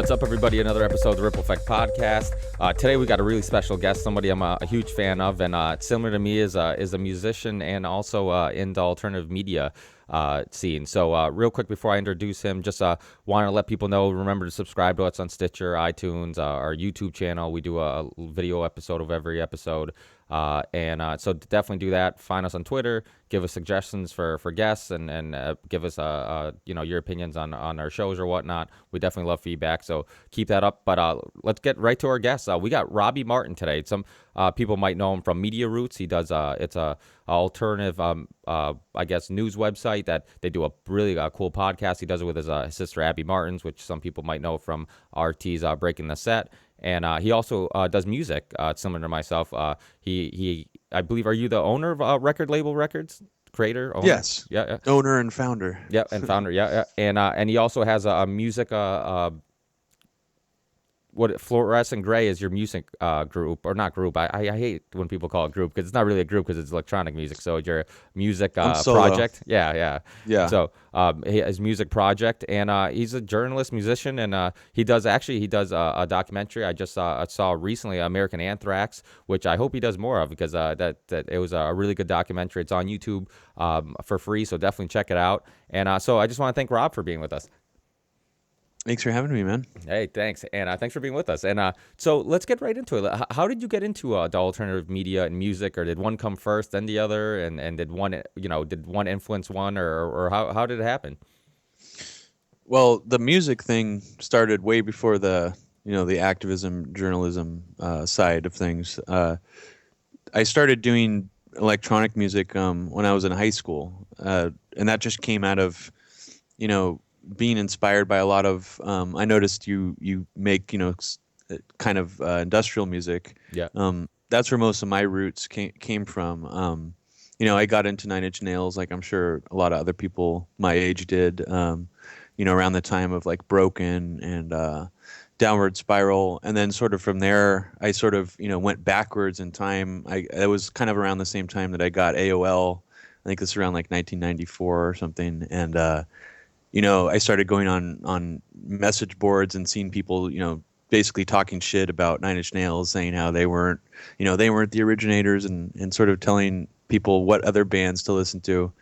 What's up, everybody? Another episode of the Ripple Effect Podcast. Today we got a really special guest, somebody I'm a huge fan of, and similar to me is a musician and also in the alternative media scene. So real quick before I introduce him, just want to let people know, remember to subscribe to us on Stitcher, iTunes, our YouTube channel. We do a video episode of every episode. So definitely do that. Find us on Twitter, give us suggestions for guests, and give us your opinions on our shows or whatnot. We definitely love feedback, so keep that up. But let's get right to our guests. We got Robbie Martin today. Some people might know him from Media Roots. He does it's a alternative news website that they do a really cool podcast. He does it with his sister Abby Martins, which some people might know from RT's Breaking the Set. And he also does music, similar to myself. He I believe, are you the owner of Record Label Records? Creator? Owner? Yes. Yeah. Owner and founder. Yeah, and founder. Yeah. And he also has a music Fluorescent Grey is your music group, or not group. I hate when people call it group because it's not really a group because it's electronic music. So it's your music project. Yeah. So his music project, and he's a journalist, musician, and he does a documentary I just saw recently, American Anthrax, which I hope he does more of because that it was a really good documentary. It's on YouTube for free, so definitely check it out. And so I just want to thank Rob for being with us. Thanks for having me, man. Hey, thanks. And thanks for being with us. And so let's get right into it. How did you get into the alternative media and music, or did one come first, then the other? And did one influence one, or how did it happen? Well, the music thing started way before the activism, journalism side of things. I started doing electronic music when I was in high school. And that just came out of, being inspired by a lot of, I noticed you make, kind of industrial music. Yeah. That's where most of my roots came from. I got into Nine Inch Nails, like I'm sure a lot of other people my age did, around the time of like Broken and Downward Spiral. And then sort of from there, I sort of, went backwards in time. It was kind of around the same time that I got AOL. I think this was around like 1994 or something. And, I started going on message boards and seeing people, basically talking shit about Nine Inch Nails, saying how they weren't the originators, and sort of telling people what other bands to listen to.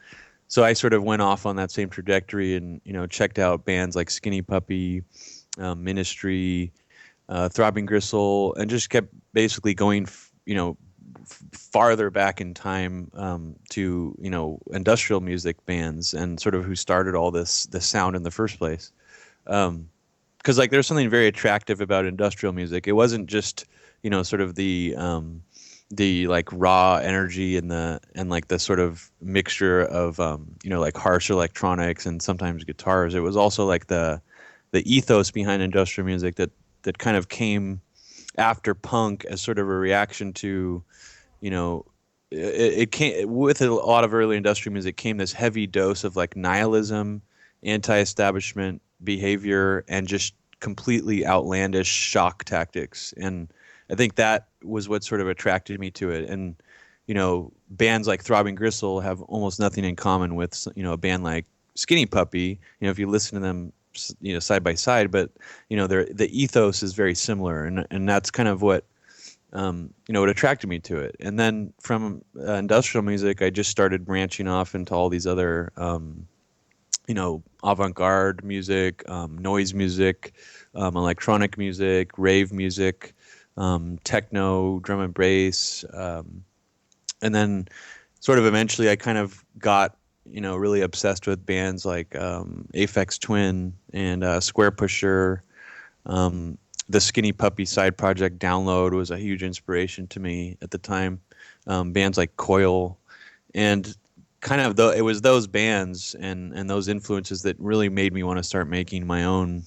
So I sort of went off on that same trajectory and, checked out bands like Skinny Puppy, Ministry, Throbbing Gristle, and just kept basically going, farther back in time to industrial music bands, and sort of who started all this sound in the first place. Because like there's something very attractive about industrial music. It wasn't just sort of the like raw energy and the sort of mixture of like harsh electronics and sometimes guitars. It was also like the ethos behind industrial music that kind of came after punk as sort of a reaction to, it came with a lot of early industrial music, came this heavy dose of like nihilism, anti-establishment behavior, and just completely outlandish shock tactics. And I think that was what sort of attracted me to it. And, bands like Throbbing Gristle have almost nothing in common with, a band like Skinny Puppy, if you listen to them, side by side, but the ethos is very similar, and that's kind of what what attracted me to it. And then from industrial music, I just started branching off into all these other avant-garde music, noise music, electronic music, rave music, techno, drum and bass, and then sort of eventually I kind of got really obsessed with bands like Aphex Twin and Square Pusher. The Skinny Puppy side project Download was a huge inspiration to me at the time. Bands like Coil, and kind of it was those bands and those influences that really made me want to start making my own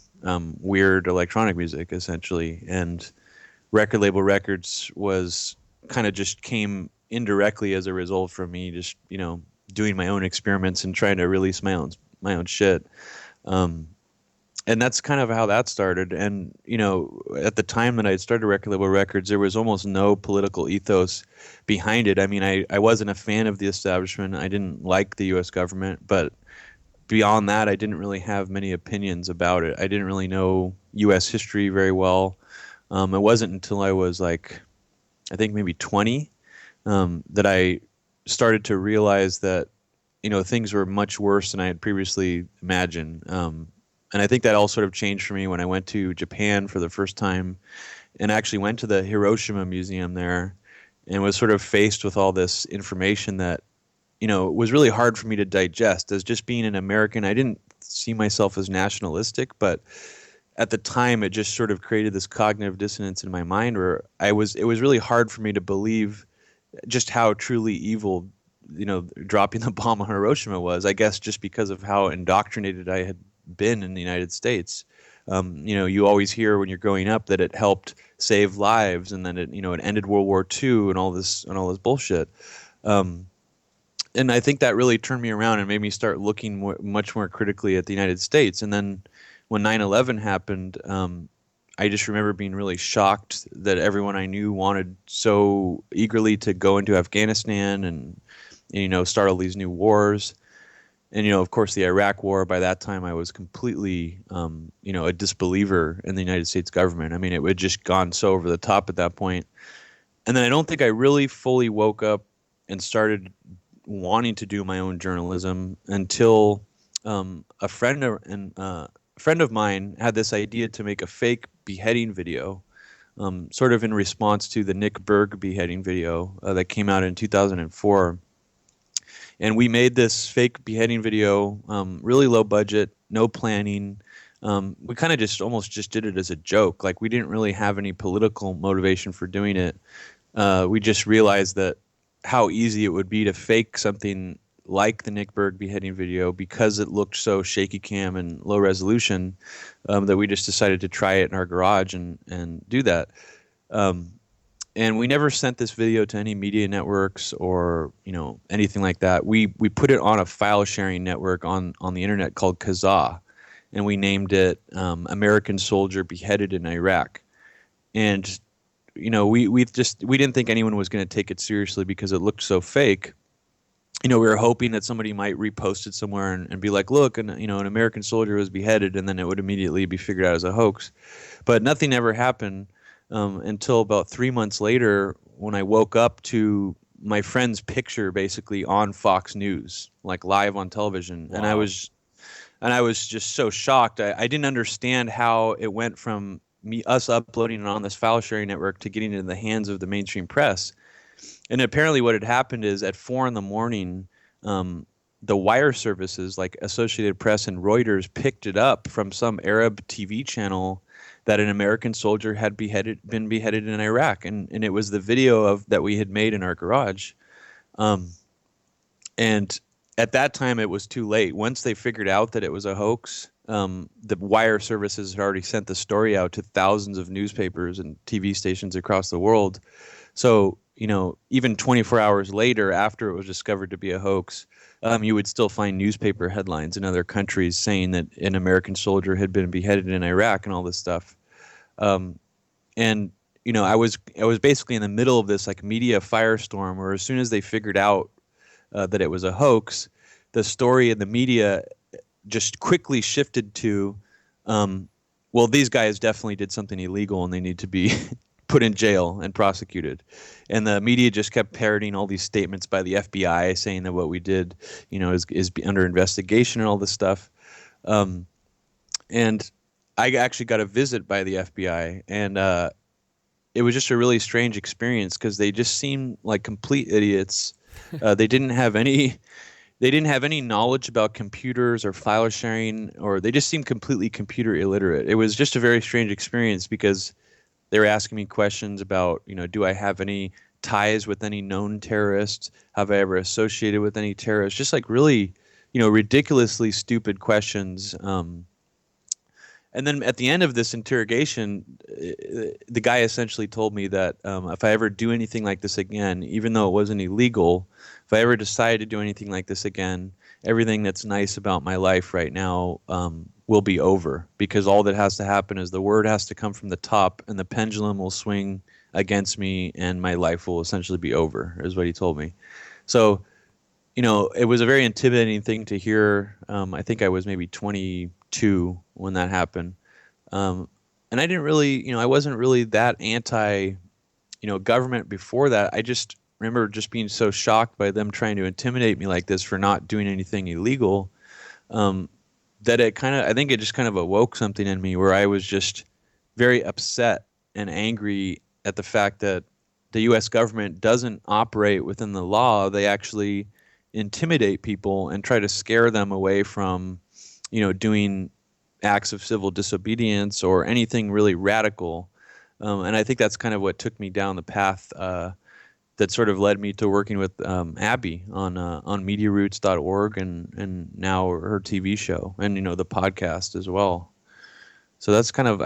weird electronic music, essentially. And Record Label Records was kind of just came indirectly as a result from me just doing my own experiments and trying to release my own shit. And that's kind of how that started. And, at the time that I had started Record Label Records, there was almost no political ethos behind it. I mean, I wasn't a fan of the establishment. I didn't like the U.S. government. But beyond that, I didn't really have many opinions about it. I didn't really know U.S. history very well. It wasn't until I was like, I think maybe 20, that I started to realize that, things were much worse than I had previously imagined. And I think that all sort of changed for me when I went to Japan for the first time and actually went to the Hiroshima Museum there and was sort of faced with all this information that, was really hard for me to digest. As just being an American, I didn't see myself as nationalistic, but at the time it just sort of created this cognitive dissonance in my mind where it was really hard for me to believe just how truly evil, dropping the bomb on Hiroshima was, I guess just because of how indoctrinated I had been in the United States. You always hear when you're growing up that it helped save lives, and then it ended World War II and all this bullshit. And I think that really turned me around and made me start looking much more critically at the United States. And then when 9/11 happened, I just remember being really shocked that everyone I knew wanted so eagerly to go into Afghanistan and start all these new wars. And of course, the Iraq War. By that time, I was completely a disbeliever in the United States government. I mean, it had just gone so over the top at that point. And then I don't think I really fully woke up and started wanting to do my own journalism until a friend of mine had this idea to make a fake beheading video, sort of in response to the Nick Berg beheading video that came out in 2004. And we made this fake beheading video, really low budget, no planning. We kind of just almost just did it as a joke. Like we didn't really have any political motivation for doing it. We just realized that how easy it would be to fake something like the Nick Berg beheading video because it looked so shaky cam and low resolution, that we just decided to try it in our garage and do that. And we never sent this video to any media networks or anything like that. We put it on a file sharing network on the internet called Kazaa, and we named it American Soldier Beheaded in Iraq. And we didn't think anyone was going to take it seriously because it looked so fake. We were hoping that somebody might repost it somewhere and be like, look, an American soldier was beheaded, and then it would immediately be figured out as a hoax. But nothing ever happened until about 3 months later when I woke up to my friend's picture basically on Fox News, like live on television. Wow. And I was just so shocked. I didn't understand how it went from us uploading it on this file sharing network to getting it in the hands of the mainstream press. And apparently what had happened is at 4 a.m, the wire services like Associated Press and Reuters picked it up from some Arab TV channel that an American soldier had been beheaded in Iraq. And it was the video that we had made in our garage. And at that time, it was too late. Once they figured out that it was a hoax, the wire services had already sent the story out to thousands of newspapers and TV stations across the world. So, even 24 hours later, after it was discovered to be a hoax, you would still find newspaper headlines in other countries saying that an American soldier had been beheaded in Iraq and all this stuff. And I was basically in the middle of this like media firestorm where as soon as they figured out that it was a hoax, the story in the media just quickly shifted to, well, these guys definitely did something illegal and they need to be put in jail and prosecuted. And the media just kept parroting all these statements by the FBI saying that what we did, is under investigation and all this stuff. And I actually got a visit by the FBI, and it was just a really strange experience because they just seemed like complete idiots. They didn't have any knowledge about computers or file sharing, or they just seemed completely computer illiterate. It was just a very strange experience because they were asking me questions about, do I have any ties with any known terrorists? Have I ever associated with any terrorists? Just like really, ridiculously stupid questions. And then at the end of this interrogation, the guy essentially told me that if I ever do anything like this again, even though it wasn't illegal, if I ever decide to do anything like this again, everything that's nice about my life right now will be over, because all that has to happen is the word has to come from the top and the pendulum will swing against me and my life will essentially be over, is what he told me. So, it was a very intimidating thing to hear. I think I was maybe 22 when that happened. and I didn't really, I wasn't really that anti, government before that. I just remember just being so shocked by them trying to intimidate me like this for not doing anything illegal, that I think it just kind of awoke something in me where I was just very upset and angry at the fact that the U.S. government doesn't operate within the law. They actually intimidate people and try to scare them away from, doing acts of civil disobedience or anything really radical. And I think that's kind of what took me down the path that sort of led me to working with Abby on MediaRoots.org and now her TV show and the podcast as well. So that's kind of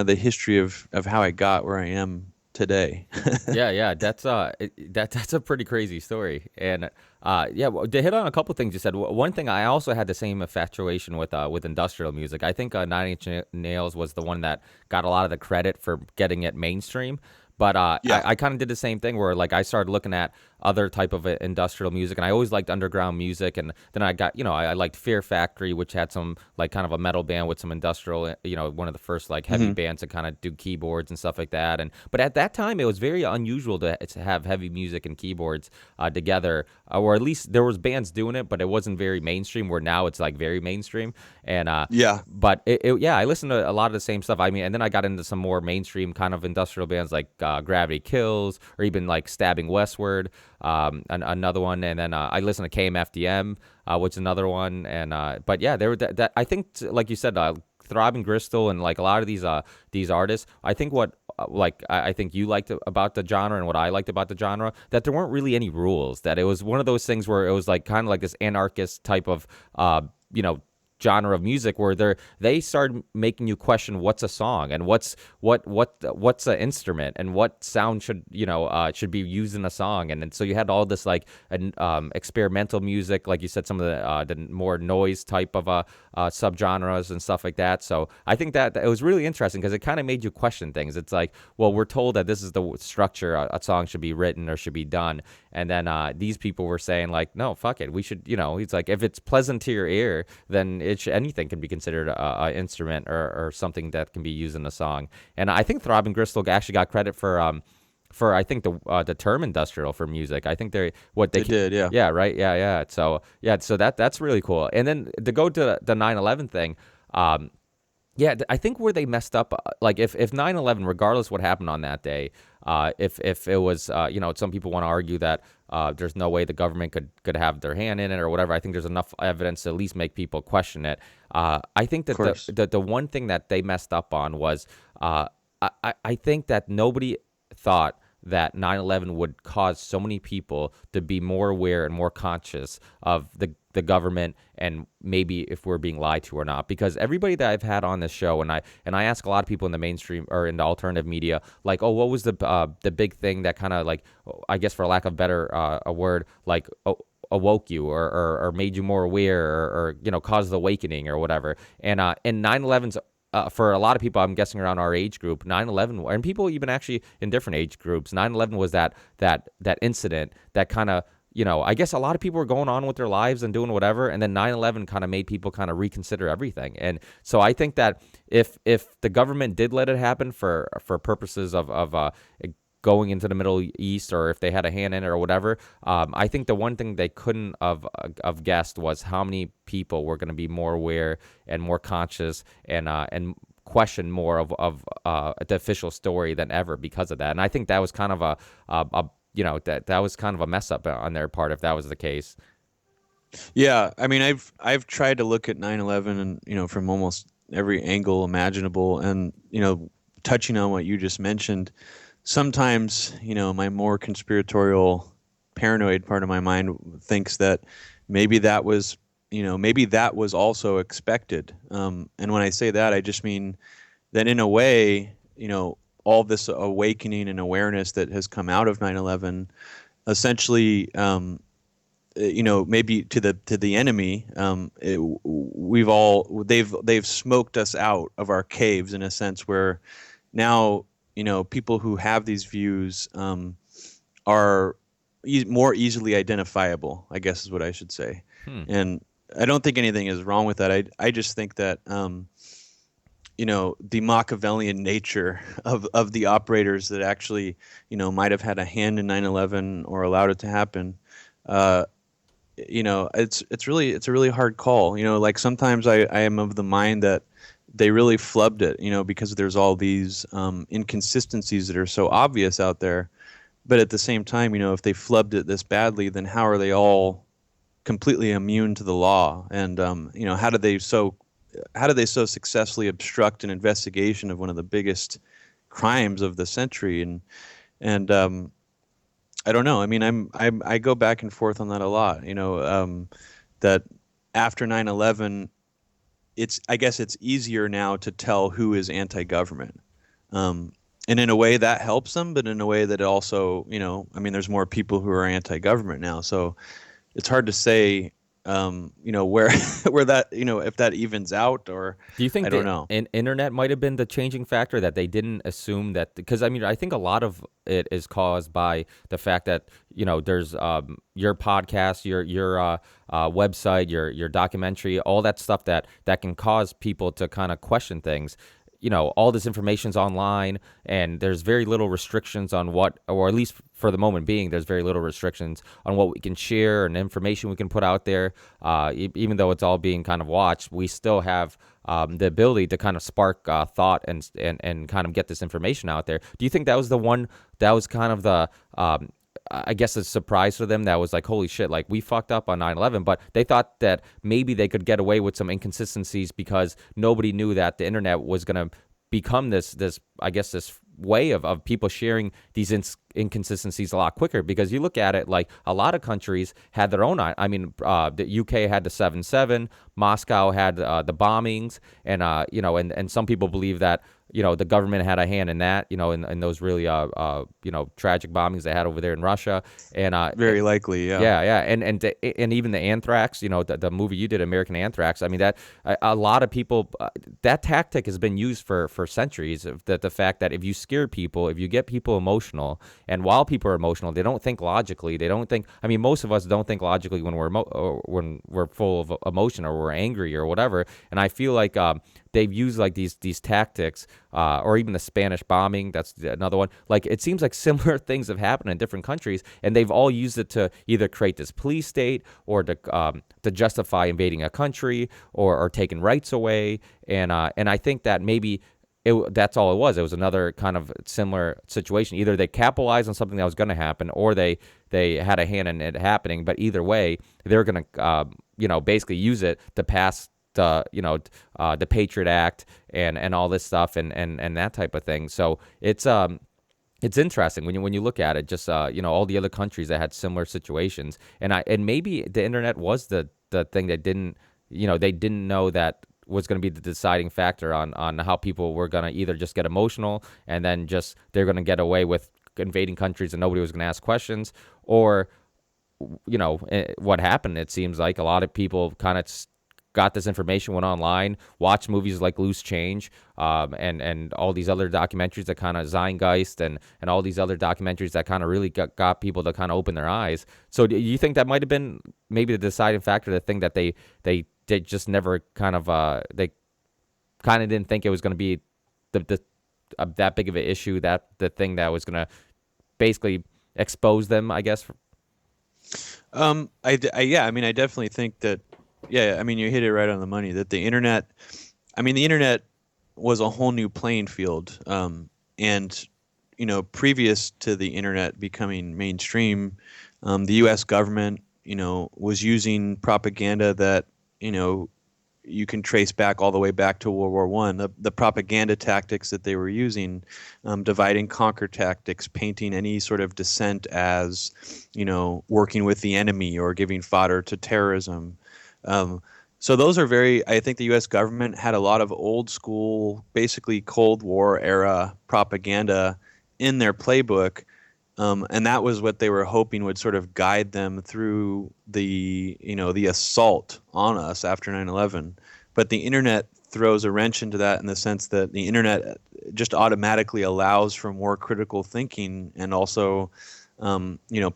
the history of how I got where I am today. Yeah, that's a pretty crazy story. And yeah, well, to hit on a couple things you said, one thing I also had the same infatuation with industrial music. I think Nine Inch Nails was the one that got a lot of the credit for getting it mainstream. But Yeah. I kind of did the same thing where like I started looking at other type of industrial music, and I always liked underground music. And then I got, I liked Fear Factory, which had some like kind of a metal band with some industrial, one of the first like heavy Hmm. bands to kind of do keyboards and stuff like that. And but at that time, it was very unusual to have heavy music and keyboards together, or at least there was bands doing it, but it wasn't very mainstream. Where now it's like very mainstream. And Yeah. but yeah, I listened to a lot of the same stuff. I mean, and then I got into some more mainstream kind of industrial bands like Gravity Kills, or even like Stabbing Westward, another one. And then I listened to KMFDM, which is another one. And but yeah, there were that I think, like you said, Throbbing Gristle and like a lot of these artists. I think what like I think you liked about the genre and what I liked about the genre, that there weren't really any rules. That it was one of those things where it was like kind of like this anarchist type of you know genre of music where they started making you question what's a song and what's an instrument and what sound should be used in a song. And so you had all this like experimental music, like you said, some of the more noise type of subgenres and stuff like that. So I think that it was really interesting because it kind of made you question things. It's like, well, we're told that this is the structure a song should be written or should be done, and then these people were saying like, no, fuck it, we should, it's like if it's pleasant to your ear, then anything can be considered a instrument or something that can be used in a song. And I think Throbbing Gristle actually got credit for I think the term industrial for music. I think They did, yeah. yeah, right, yeah. So yeah, so that's really cool. And then to go to the 9/11 thing, yeah, I think where they messed up, like if 9/11, regardless what happened on that day, if it was, some people want to argue that there's no way the government could have their hand in it or whatever. I think there's enough evidence to at least make people question it. I think that Of course. the one thing that they messed up on was, I think that nobody thought that 9/11 would cause so many people to be more aware and more conscious of the government and maybe if we're being lied to or not. Because everybody that I've had on this show, and I ask a lot of people in the mainstream or in the alternative media, like, oh, what was the big thing that kind of like, I guess for lack of better a word, like awoke you or made you more aware or caused the awakening or whatever. And 9/11's for a lot of people, I'm guessing around our age group, 9/11, and people even actually in different age groups, 9/11 was that incident that kind of, I guess a lot of people were going on with their lives and doing whatever, and then 9/11 kind of made people kind of reconsider everything. And so I think that if the government did let it happen for purposes of going into the Middle East, or if they had a hand in it or whatever, I think the one thing they couldn't have guessed was how many people were going to be more aware and more conscious and question more of the official story than ever because of that. And I think that was kind of that was kind of a mess up on their part if that was the case. Yeah, I mean, I've tried to look at 9/11 and from almost every angle imaginable, and touching on what you just mentioned, sometimes my more conspiratorial, paranoid part of my mind thinks that maybe that was also expected. And when I say that, I just mean that in a way, all this awakening and awareness that has come out of 9/11 essentially maybe to the enemy, they've smoked us out of our caves in a sense where now people who have these views are more easily identifiable, I guess is what I should say. Hmm. And I don't think anything is wrong with that. I just think that the Machiavellian nature of the operators that actually, might have had a hand in 9/11 or allowed it to happen. Uh, it's a really hard call. Like sometimes I am of the mind that they really flubbed it, because there's all these inconsistencies that are so obvious out there. But at the same time, if they flubbed it this badly, then how are they all completely immune to the law? And how did they so successfully obstruct an investigation of one of the biggest crimes of the century? And I don't know. I mean, I go back and forth on that a lot. That after 9/11, I guess it's easier now to tell who is anti-government. And in a way that helps them, but in a way that it also, I mean, there's more people who are anti-government now. So it's hard to say, where where that, if that evens out, or Do you think I don't the know. internet might have been the changing factor, that they didn't assume that? Because I mean, I think a lot of it is caused by the fact that there's your podcast, your website, your documentary, all that stuff that can cause people to kind of question things. All this information's online, and there's very little restrictions on what, or at least for the moment being, there's very little restrictions on what we can share and information we can put out there. Even though it's all being kind of watched, we still have the ability to kind of spark thought and kind of get this information out there. Do you think that was the one that was kind of the I guess a surprise for them, that was like, holy shit, like we fucked up on 9/11, but they thought that maybe they could get away with some inconsistencies because nobody knew that the internet was going to become this I guess this way of people sharing these inconsistencies a lot quicker? Because you look at it, like a lot of countries had their own. I mean, the UK had the 7/7, Moscow had the bombings, and and some people believe that the government had a hand in that, in those really tragic bombings they had over there in Russia, and Very likely, yeah. yeah, and even the anthrax, the movie you did, American Anthrax. I mean, that a lot of people, that tactic has been used for centuries. That the fact that if you scare people, if you get people emotional, and while people are emotional, they don't think logically. They don't think. I mean, most of us don't think logically when when we're full of emotion or we're angry or whatever. And I feel like they've used like these tactics, or even the Spanish bombing. That's another one. Like it seems like similar things have happened in different countries, and they've all used it to either create this police state or to justify invading a country or taking rights away. And I think that maybe that's all it was. It was another kind of similar situation. Either they capitalized on something that was going to happen, or they had a hand in it happening. But either way, they're going to basically use it to pass the Patriot Act and all this stuff and that type of thing. So it's interesting when you look at it, just all the other countries that had similar situations, and maybe the internet was the thing that didn't they didn't know that was going to be the deciding factor on how people were going to either just get emotional and then just they're going to get away with invading countries and nobody was going to ask questions, or what happened. It seems like a lot of people kind of got this information, went online, watched movies like Loose Change, and all these other documentaries that kind of Zeitgeist and all these other documentaries that kind of really got people to kind of open their eyes. So do you think that might have been maybe the deciding factor, the thing that they just never kind of they kind of didn't think it was going to be that big of an issue, that the thing that was going to basically expose them, I guess? Yeah, I mean, I definitely think that. Yeah, I mean, you hit it right on the money. That the internet was a whole new playing field, and previous to the internet becoming mainstream, the U.S. government, was using propaganda that you can trace back all the way back to World War I. The propaganda tactics that they were using, divide and conquer tactics, painting any sort of dissent as working with the enemy or giving fodder to terrorism. So those are I think the U.S. government had a lot of old school, basically Cold War era propaganda in their playbook. And that was what they were hoping would sort of guide them through the assault on us after 9/11. But the internet throws a wrench into that, in the sense that the internet just automatically allows for more critical thinking and also,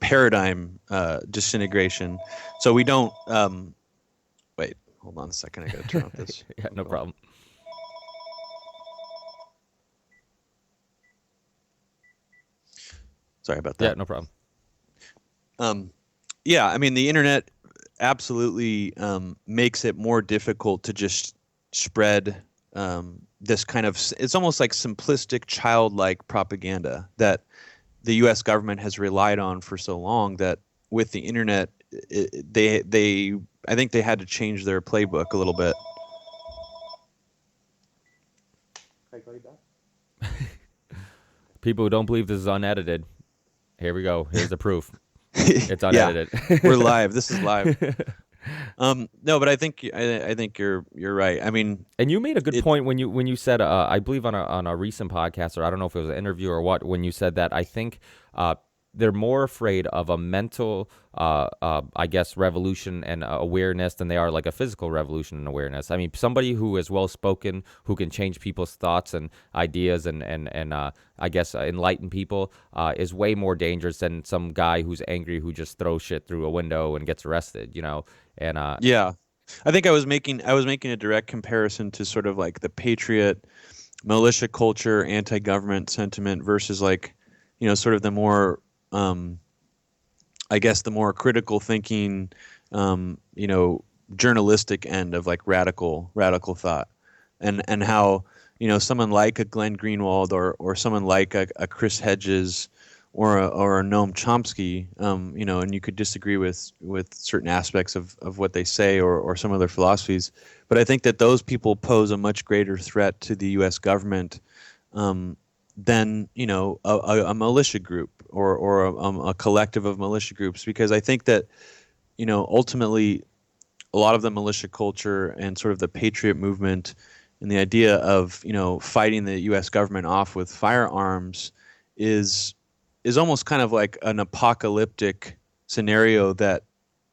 paradigm disintegration. So we don't. Wait, hold on a second. I got to turn off this. Yeah, no problem. Sorry about Yeah, that. no problem. Yeah, I mean, the internet absolutely makes it more difficult to just spread this kind of, it's almost like simplistic, childlike propaganda that the U.S. government has relied on for so long that with the internet, I think they had to change their playbook a little bit. People who don't believe this is unedited, here we go. Here's the proof. It's Yeah, unedited. we're live. This is live. No, but I think you're right. I mean, And you made a good it point when you said, I believe on a recent podcast, or I don't know if it was an interview or what, when you said that I think they're more afraid of a mental, I guess, revolution and awareness than they are like a physical revolution and awareness. I mean, somebody who is well spoken, who can change people's thoughts and ideas and I guess enlighten people is way more dangerous than some guy who's angry who just throws shit through a window and gets arrested. And Yeah, I think I was making a direct comparison to sort of like the patriot militia culture, anti-government sentiment versus like, sort of the more, I guess, the more critical thinking, um, you know, journalistic end of like radical thought, and how someone like a Glenn Greenwald or someone like a Chris Hedges or a Noam Chomsky, and you could disagree with certain aspects of what they say or some of their philosophies, but I think that those people pose a much greater threat to the U.S. government than a militia group or a collective of militia groups, because I think that ultimately a lot of the militia culture and sort of the patriot movement and the idea of fighting the U.S. government off with firearms is is almost kind of like an apocalyptic scenario that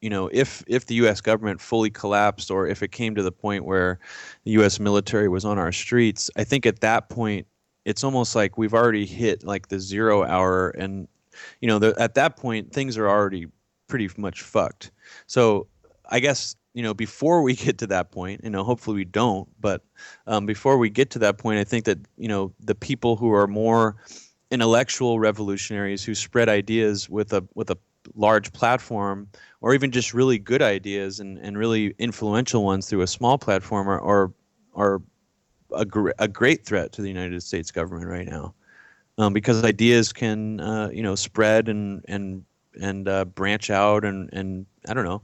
if the U.S. government fully collapsed, or if it came to the point where the U.S. military was on our streets, I think at that point it's almost like we've already hit like the 0 hour, and at that point things are already pretty much fucked. So I guess before we get to that point, hopefully we don't, but before we get to that point, I think that the people who are more intellectual revolutionaries who spread ideas with a large platform, or even just really good ideas and really influential ones through a small platform, are a great threat to the United States government right now, because ideas can spread and branch out, and I don't know.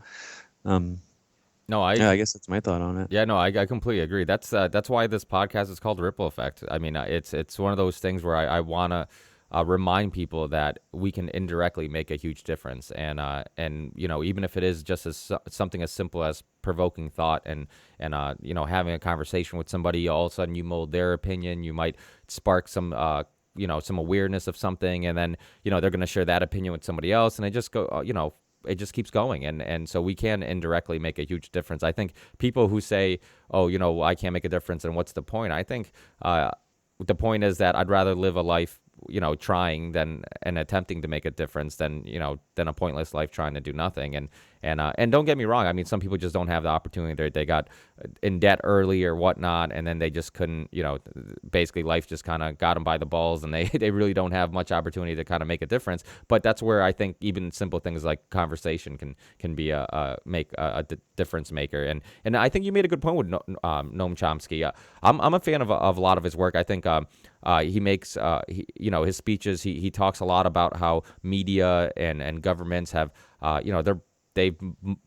no, I Yeah, I guess that's my thought on it. Yeah, no, I completely agree. That's why this podcast is called Ripple Effect. I mean, it's one of those things where I want to remind people that we can indirectly make a huge difference, and even if it is just something as simple as provoking thought and having a conversation with somebody, all of a sudden you mold their opinion, you might spark some some awareness of something, and then they're going to share that opinion with somebody else, and it just it just keeps going, and so we can indirectly make a huge difference. I think people who say, oh, I can't make a difference, and what's the point? I think the point is that I'd rather live a life trying than and attempting to make a difference than a pointless life trying to do nothing. And don't get me wrong, I mean, some people just don't have the opportunity. They got in debt early or whatnot, and then they just couldn't, basically life just kind of got them by the balls, and they really don't have much opportunity to kind of make a difference. But that's where I think even simple things like conversation can be make a difference maker. And I think you made a good point with Noam Chomsky. I'm a fan of a lot of his work. I think he makes his speeches. He talks a lot about how media and governments have they've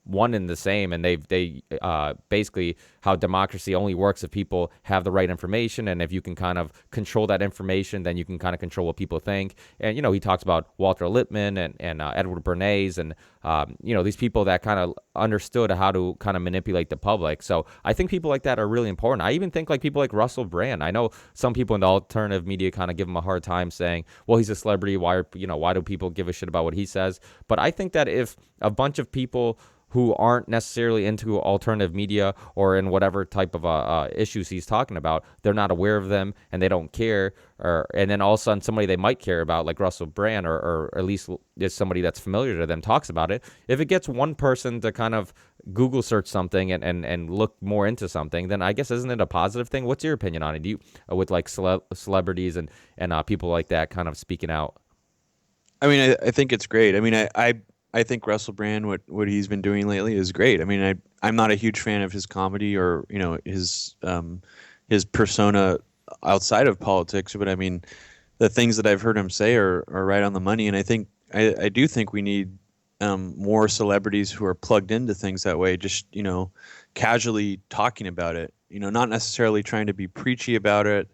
one and the same, and they basically how democracy only works if people have the right information, and if you can kind of control that information, then you can kind of control what people think. And he talks about Walter Lippmann and Edward Bernays, and these people that kind of understood how to kind of manipulate the public. So I think people like that are really important. I even think like people like Russell Brand. I know some people in the alternative media kind of give him a hard time, saying, well, he's a celebrity, why do people give a shit about what he says? But I think that if a bunch of people who aren't necessarily into alternative media or in whatever type of issues he's talking about, they're not aware of them and they don't care, and then all of a sudden somebody they might care about, like Russell Brand, or at least is somebody that's familiar to them, talks about it. If it gets one person to kind of Google search something and look more into something, then I guess isn't it a positive thing? What's your opinion on it? Do you with like celebrities and people like that kind of speaking out? I mean, I think it's great. I mean, I think Russell Brand, what he's been doing lately is great. I mean, I'm not a huge fan of his comedy or his persona outside of politics, but I mean, the things that I've heard him say are right on the money, and I do think we need more celebrities who are plugged into things that way, just casually talking about it, not necessarily trying to be preachy about it,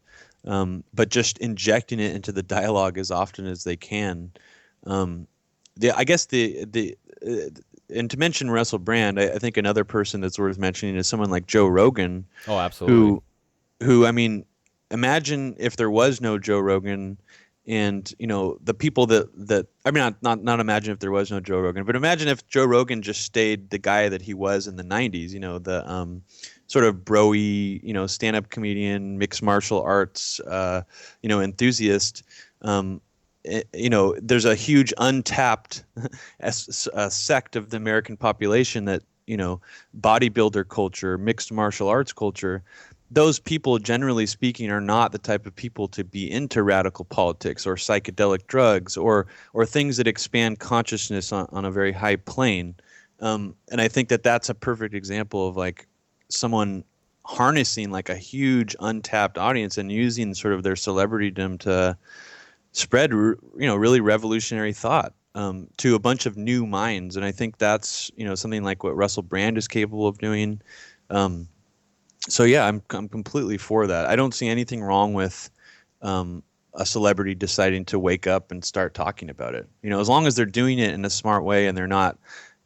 but just injecting it into the dialogue as often as they can. Um, I guess and to mention Russell Brand, I think another person that's worth mentioning is someone like Joe Rogan, Oh, absolutely. who I mean, imagine if there was no Joe Rogan, and the people that I mean, not imagine if there was no Joe Rogan, but imagine if Joe Rogan just stayed the guy that he was in the '90s. The sort of broy, stand-up comedian, mixed martial arts, enthusiast. Um, there's a huge untapped sect of the American population that bodybuilder culture, mixed martial arts culture. Those people, generally speaking, are not the type of people to be into radical politics or psychedelic drugs or things that expand consciousness on a very high plane. And I think that that's a perfect example of like someone harnessing like a huge untapped audience and using sort of their celebritydom to spread really revolutionary thought to a bunch of new minds. And I think that's something like what Russell Brand is capable of doing. So yeah, I'm completely for that. I don't see anything wrong with a celebrity deciding to wake up and start talking about it. As long as they're doing it in a smart way and they're not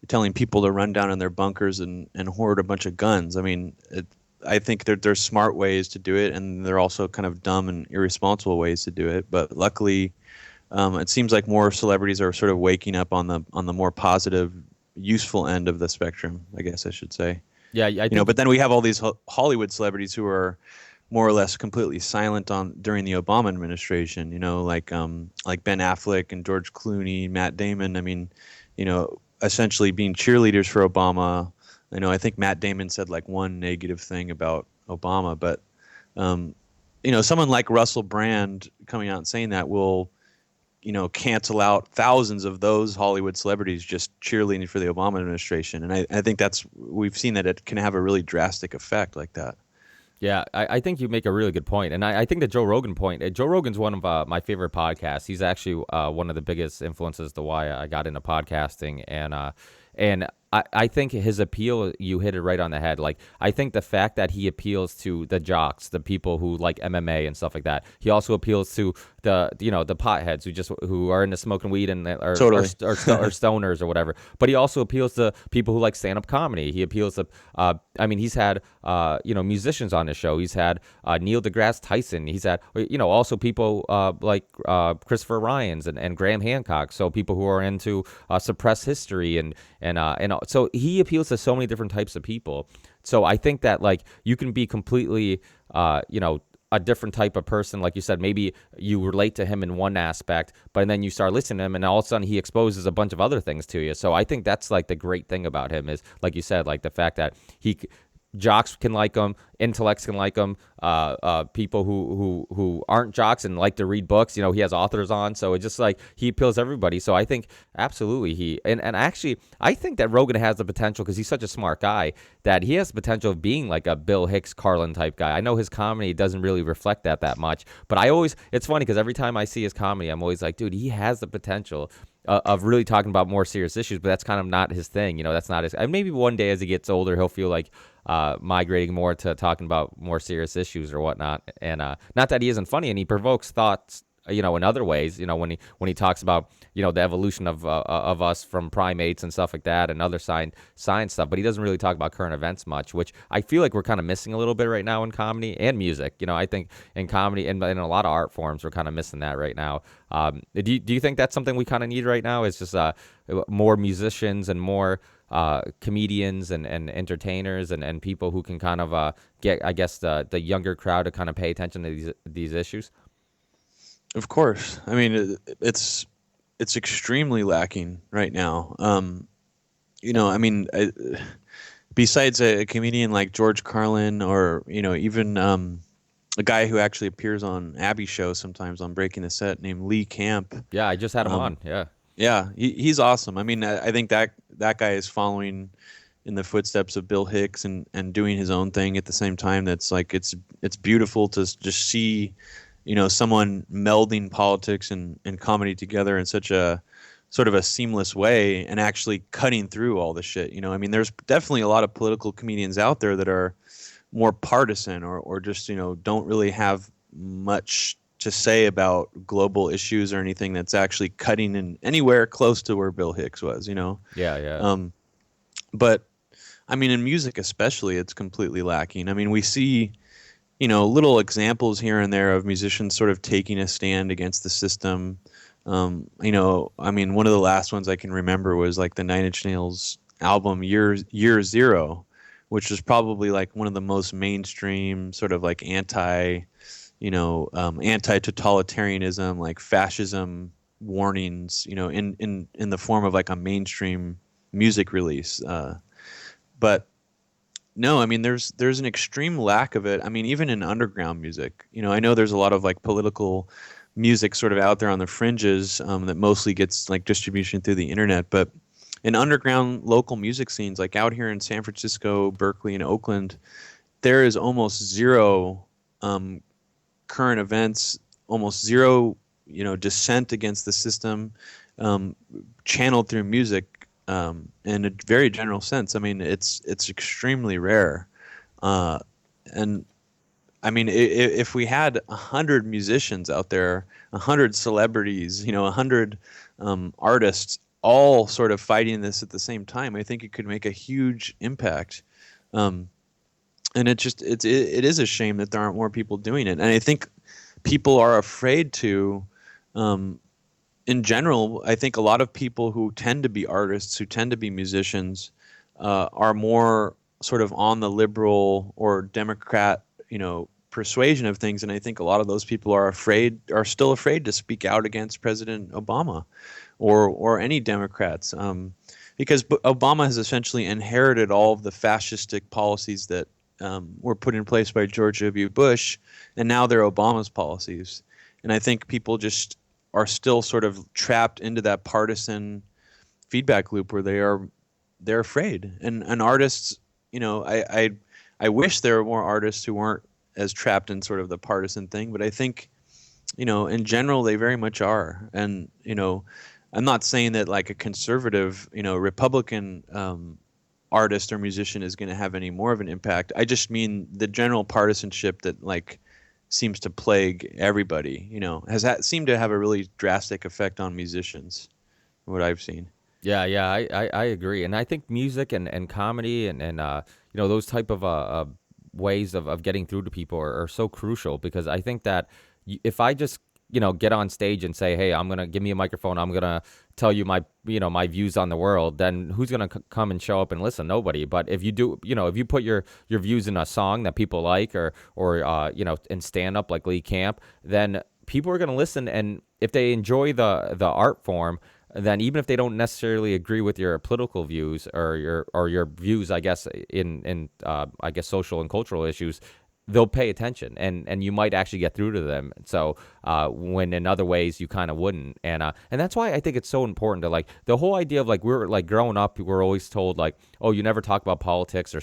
telling people to run down in their bunkers and hoard a bunch of guns. I mean, I think there's smart ways to do it, and there are also kind of dumb and irresponsible ways to do it. But luckily, it seems like more celebrities are sort of waking up on the more positive, useful end of the spectrum, I guess I should say. Yeah, I think. But then we have all these Hollywood celebrities who are more or less completely silent on during the Obama administration. Like Ben Affleck and George Clooney, Matt Damon. I mean, essentially being cheerleaders for Obama. I think Matt Damon said like one negative thing about Obama, but someone like Russell Brand coming out and saying that will cancel out thousands of those Hollywood celebrities just cheerleading for the Obama administration. And I think we've seen that it can have a really drastic effect like that. Yeah, I think you make a really good point, and I think the Joe Rogan point. Joe Rogan's one of my favorite podcasts. He's actually one of the biggest influences to why I got into podcasting, and I think his appeal, you hit it right on the head. Like, I think the fact that he appeals to the jocks, the people who like MMA and stuff like that. He also appeals to the potheads who are into smoking weed and or Totally. or stoners or whatever. But he also appeals to people who like stand up comedy. He appeals to I mean, he's had musicians on his show. He's had Neil deGrasse Tyson. He's had also people like Christopher Ryans and Graham Hancock. So people who are into suppressed history and so he appeals to so many different types of people. So I think that like you can be completely a different type of person. Like you said, maybe you relate to him in one aspect, but then you start listening to him and all of a sudden he exposes a bunch of other things to you. So I think that's like the great thing about him is, like you said, like the fact that jocks can like him, intellects can like him, people who aren't jocks and like to read books. He has authors on, so it's just like he appeals to everybody. So I think absolutely and actually I think that Rogan has the potential, because he's such a smart guy, that he has the potential of being like a Bill Hicks, Carlin type guy. I know his comedy doesn't really reflect that much, but it's funny because every time I see his comedy, I'm always like, dude, he has the potential of really talking about more serious issues, but that's kind of not his thing. That's not his. And maybe one day as he gets older, he'll feel like migrating more to talking about more serious issues or whatnot. And not that he isn't funny, and he provokes thoughts, in other ways. When he talks about the evolution of us from primates and stuff like that, and other science stuff. But he doesn't really talk about current events much, which I feel like we're kind of missing a little bit right now in comedy and music. I think in comedy and in a lot of art forms, we're kind of missing that right now. Do you think that's something we kind of need right now? Is just more musicians and more comedians and entertainers and people who can kind of get, I guess, the younger crowd to kind of pay attention to these issues? Of course. I mean, it's extremely lacking right now. I mean, besides a comedian like George Carlin or even a guy who actually appears on Abby's show sometimes on Breaking the Set named Lee Camp. Yeah, I just had him Um, on. Yeah. yeah, he's awesome. I mean, I think that guy is following in the footsteps of Bill Hicks and doing his own thing at the same time. That's like it's beautiful to just see, someone melding politics and comedy together in such a sort of a seamless way and actually cutting through all the shit. I mean, there's definitely a lot of political comedians out there that are more partisan or just don't really have much to say about global issues or anything that's actually cutting in anywhere close to where Bill Hicks was. Yeah, yeah. Um, but I mean, in music especially, it's completely lacking. I mean, we see little examples here and there of musicians sort of taking a stand against the system. I mean, one of the last ones I can remember was like the Nine Inch Nails album Year Zero, which was probably like one of the most mainstream sort of like anti-totalitarianism, like fascism warnings, in the form of like a mainstream music release. But no, I mean there's an extreme lack of it. I mean, even in underground music, I know there's a lot of like political music sort of out there on the fringes that mostly gets like distribution through the internet, but in underground local music scenes, like out here in San Francisco, Berkeley, and Oakland, there is almost zero current events, almost zero, dissent against the system, um, channeled through music in a very general sense. I mean, it's extremely rare, uh, and I mean, if we had 100 musicians out there, 100 celebrities, 100 artists, all sort of fighting this at the same time, I think it could make a huge impact. Um, and it is a shame that there aren't more people doing it. And I think people are afraid to. Um, in general, I think a lot of people who tend to be artists, who tend to be musicians, are more sort of on the liberal or Democrat, persuasion of things. And I think a lot of those people are still afraid to speak out against President Obama or any Democrats, because Obama has essentially inherited all of the fascistic policies that were put in place by George W. Bush, and now they're Obama's policies. And I think people just are still sort of trapped into that partisan feedback loop where they're afraid. And artists, I wish there were more artists who weren't as trapped in sort of the partisan thing, but I think, in general they very much are. And I'm not saying that like a conservative, Republican artist or musician is going to have any more of an impact. I just mean the general partisanship that like seems to plague everybody, seemed to have a really drastic effect on musicians, what I've seen. Yeah, yeah, I agree, and I think music and comedy and those type of ways of getting through to people are so crucial because I think that if I just get on stage and say, hey, I'm gonna give me a microphone, I'm gonna tell you my views on the world, then who's gonna come and show up and listen? Nobody. But if you do, if you put your views in a song that people like or in stand up like Lee Camp, then people are gonna listen, and if they enjoy the art form, then even if they don't necessarily agree with your political views or your views, I guess in I guess social and cultural issues, they'll pay attention and you might actually get through to them. So when in other ways you kind of wouldn't, and that's why I think it's so important to like the whole idea of like we're like growing up, we're always told like, oh, you never talk about politics or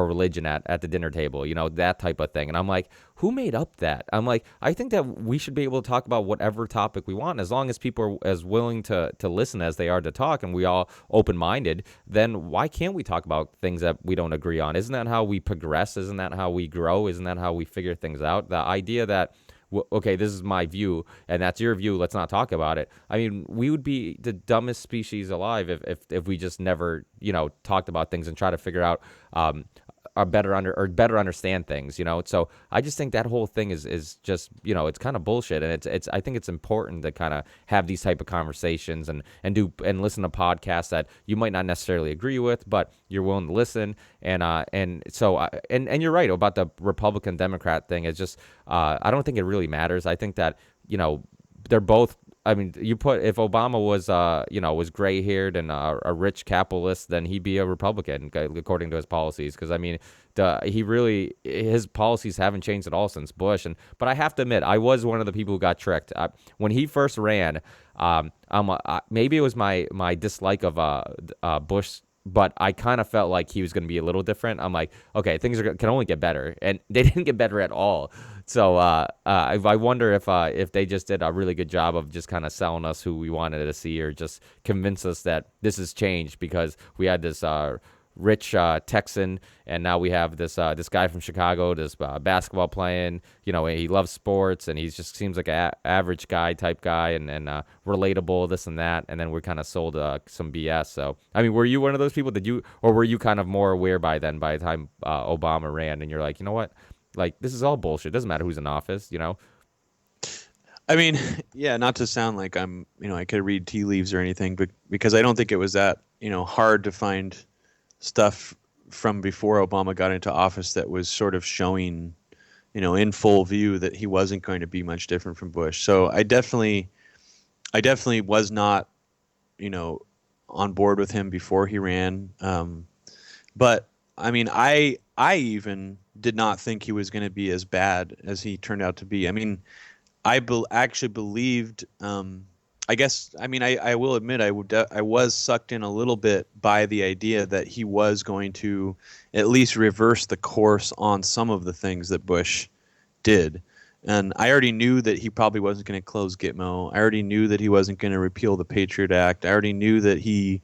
religion at the dinner table, that type of thing. And I'm like, who made up that? I'm like, I think that we should be able to talk about whatever topic we want as long as people are as willing to listen as they are to talk, and we all open-minded. Then why can't we talk about things that we don't agree on? Isn't that how we progress? Isn't that how we grow? Isn't that how we figure things out? The idea that okay, this is my view and that's your view, let's not talk about it. I mean, we would be the dumbest species alive if we just never talked about things and try to figure out better understand things. So I just think that whole thing is just it's kind of bullshit, and it's I think it's important to kind of have these type of conversations and listen to podcasts that you might not necessarily agree with, but you're willing to listen. And so and you're right about the Republican Democrat thing. It's just I don't think it really matters. I think that they're both I mean, if Obama was, was gray haired and a rich capitalist, then he'd be a Republican according to his policies. Because I mean, his policies haven't changed at all since Bush. But I have to admit, I was one of the people who got tricked when he first ran. Maybe it was my dislike of Bush. But I kind of felt like he was going to be a little different. I'm like, okay, can only get better, and they didn't get better at all. So I wonder if they just did a really good job of just kind of selling us who we wanted to see, or just convince us that this has changed because we had this rich Texan, and now we have this guy from Chicago, this basketball playing. He loves sports, and he just seems like an average guy type guy, and relatable, this and that. And then we're kind of sold some BS. So I mean, were you one of those people? Or were you kind of more aware by the time Obama ran, and you're like, you know what? Like, this is all bullshit. Doesn't matter who's in office, I mean, yeah, not to sound like I could read tea leaves or anything, but because I don't think it was that, hard to find stuff from before Obama got into office that was sort of showing, in full view that he wasn't going to be much different from Bush. So I definitely was not, on board with him before he ran. But I mean, I even did not think he was going to be as bad as he turned out to be. I mean, actually believed. I guess. I mean, I will admit I was sucked in a little bit by the idea that he was going to at least reverse the course on some of the things that Bush did. And I already knew that he probably wasn't going to close Gitmo. I already knew that he wasn't going to repeal the Patriot Act. I already knew that he,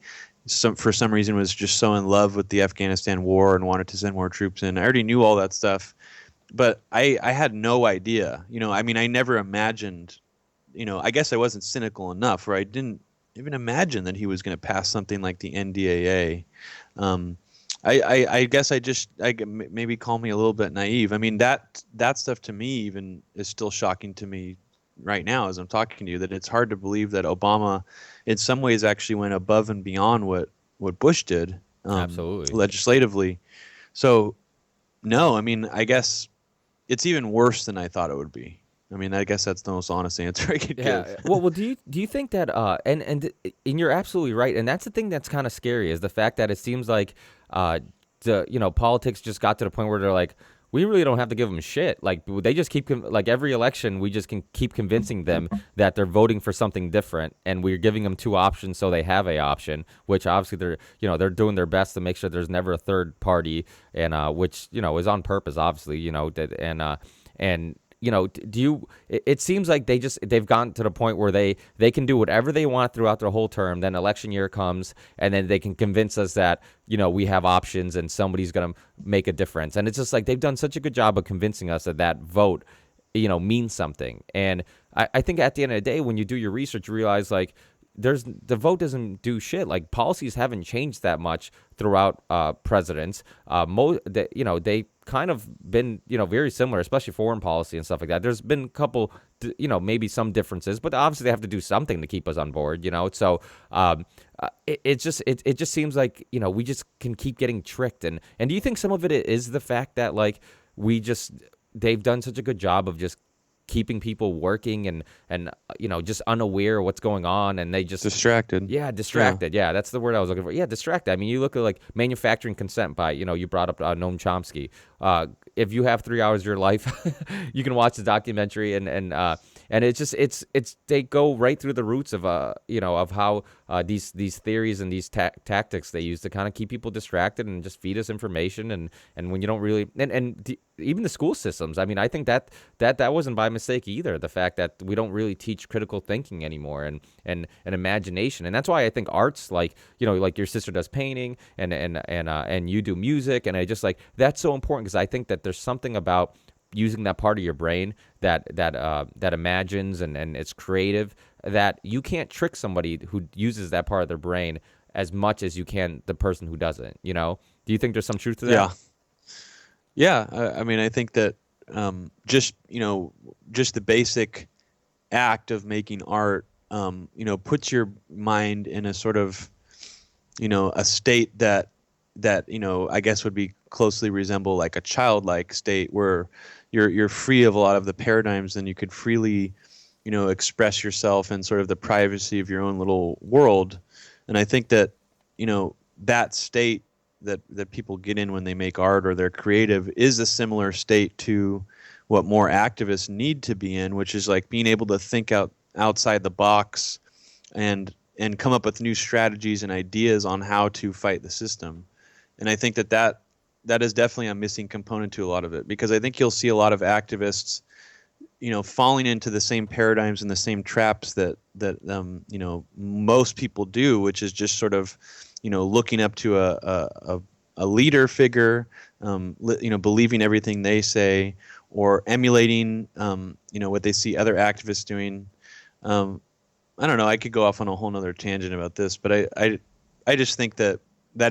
for some reason, was just so in love with the Afghanistan war and wanted to send more troops in. I already knew all that stuff. But I had no idea. I mean, I never imagined, I guess I wasn't cynical enough, where I didn't even imagine that he was going to pass something like the NDAA. I guess maybe call me a little bit naive. I mean, that stuff to me even is still shocking to me right now as I'm talking to you, that it's hard to believe that Obama in some ways actually went above and beyond what Bush did, Absolutely, legislatively. So no, I mean, I guess it's even worse than I thought it would be. I mean, I guess that's the most honest answer I could give. Well, do you think that and you're absolutely right, and that's the thing that's kind of scary, is the fact that it seems like politics just got to the point where they're like, we really don't have to give them shit. Like, they just keep like every election, we just can keep convincing them that they're voting for something different, and we're giving them two options, so they have a option, which obviously they're doing their best to make sure there's never a third party, and which is on purpose, obviously, and it seems like they've gotten to the point where they can do whatever they want throughout their whole term. Then election year comes, and then they can convince us that we have options and somebody's going to make a difference. And it's just like they've done such a good job of convincing us that vote means something. And I think at the end of the day, when you do your research, you realize like the vote doesn't do shit. Like, policies haven't changed that much throughout presidents. They kind of been very similar, especially foreign policy and stuff like that. There's been a couple maybe some differences, but obviously they have to do something to keep us on board. So it just seems like we just can keep getting tricked. And do you think some of it is the fact that like they've done such a good job of just keeping people working and just unaware of what's going on, and they just distracted. Distracted. Yeah, that's the word I was looking for. Yeah, distracted. I mean, you look at like manufacturing consent by you brought up Noam Chomsky. If you have 3 hours of your life, you can watch the documentary, and it's they go right through the roots of of how these theories and these tactics they use to kind of keep people distracted and just feed us information, and when you don't really even the school systems. I mean, I think that wasn't by mistake either. The fact that we don't really teach critical thinking anymore and imagination, and that's why I think arts like like your sister does painting and you do music, and I just like that's so important, because I think that there's something about using that part of your brain that imagines and it's creative, that you can't trick somebody who uses that part of their brain as much as you can the person who doesn't. Do you think there's some truth to that? Yeah. I mean, I think that just the basic act of making art, puts your mind in a sort of, a state that I guess would be closely resemble like a childlike state, where you're free of a lot of the paradigms, and you could freely, express yourself in sort of the privacy of your own little world. And I think that, that state that people get in when they make art or they're creative is a similar state to what more activists need to be in, which is like being able to think outside the box and come up with new strategies and ideas on how to fight the system. And I think that is definitely a missing component to a lot of it, because I think you'll see a lot of activists, falling into the same paradigms and the same traps that most people do, which is just sort of, looking up to a leader figure, believing everything they say, or emulating, what they see other activists doing. I don't know. I could go off on a whole nother tangent about this, but I just think that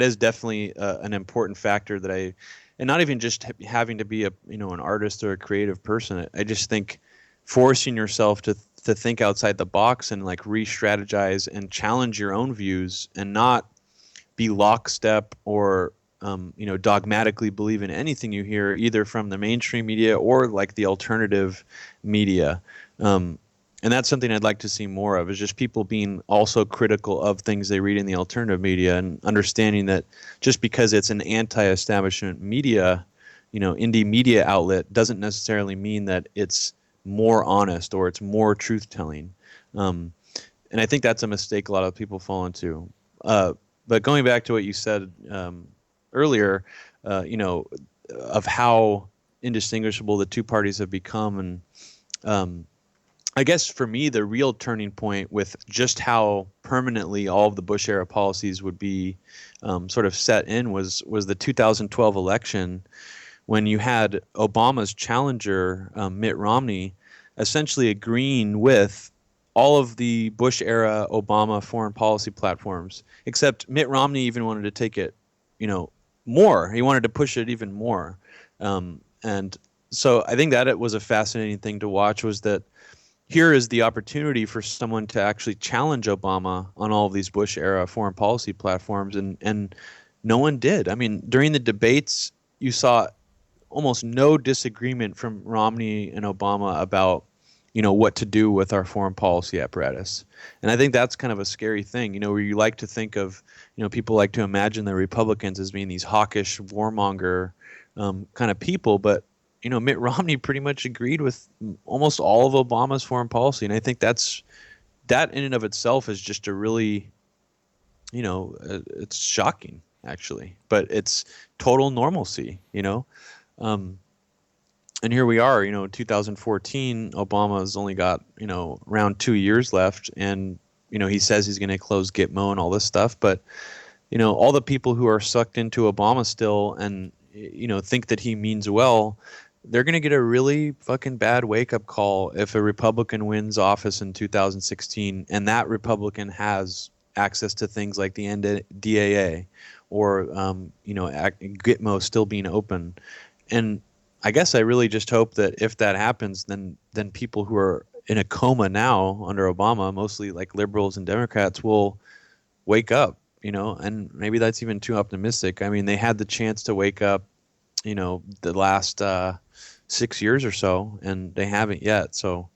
is definitely an important factor and not even just having to be an artist or a creative person. I just think forcing yourself to think outside the box and like re-strategize and challenge your own views and not be lockstep or dogmatically believe in anything you hear either from the mainstream media or like the alternative media. And that's something I'd like to see more of, is just people being also critical of things they read in the alternative media and understanding that just because it's an anti-establishment media, indie media outlet, doesn't necessarily mean that it's more honest or it's more truth-telling. And I think that's a mistake a lot of people fall into. But going back to what you said earlier, of how indistinguishable the two parties have become, and I guess for me, the real turning point with just how permanently all of the Bush era policies would be sort of set in was the 2012 election, when you had Obama's challenger, Mitt Romney, essentially agreeing with all of the Bush era Obama foreign policy platforms, except Mitt Romney even wanted to take it, more. He wanted to push it even more. And so I think that it was a fascinating thing to watch, was that here is the opportunity for someone to actually challenge Obama on all of these Bush era foreign policy platforms, and no one did. I mean, during the debates, you saw almost no disagreement from Romney and Obama about, what to do with our foreign policy apparatus. And I think that's kind of a scary thing, where you like to think of, people like to imagine the Republicans as being these hawkish warmonger kind of people, but Mitt Romney pretty much agreed with almost all of Obama's foreign policy. And I think that in and of itself is just a really, it's shocking actually, but it's total normalcy, and here we are, 2014, Obama's only got, around 2 years left. And, he says he's going to close Gitmo and all this stuff. But, all the people who are sucked into Obama still and, think that he means well, they're going to get a really fucking bad wake-up call if a Republican wins office in 2016 and that Republican has access to things like the NDAA or, Gitmo still being open. And I guess I really just hope that if that happens, then people who are in a coma now under Obama, mostly like liberals and Democrats, will wake up, and maybe that's even too optimistic. I mean, they had the chance to wake up, the last 6 years or so, and they haven't yet. So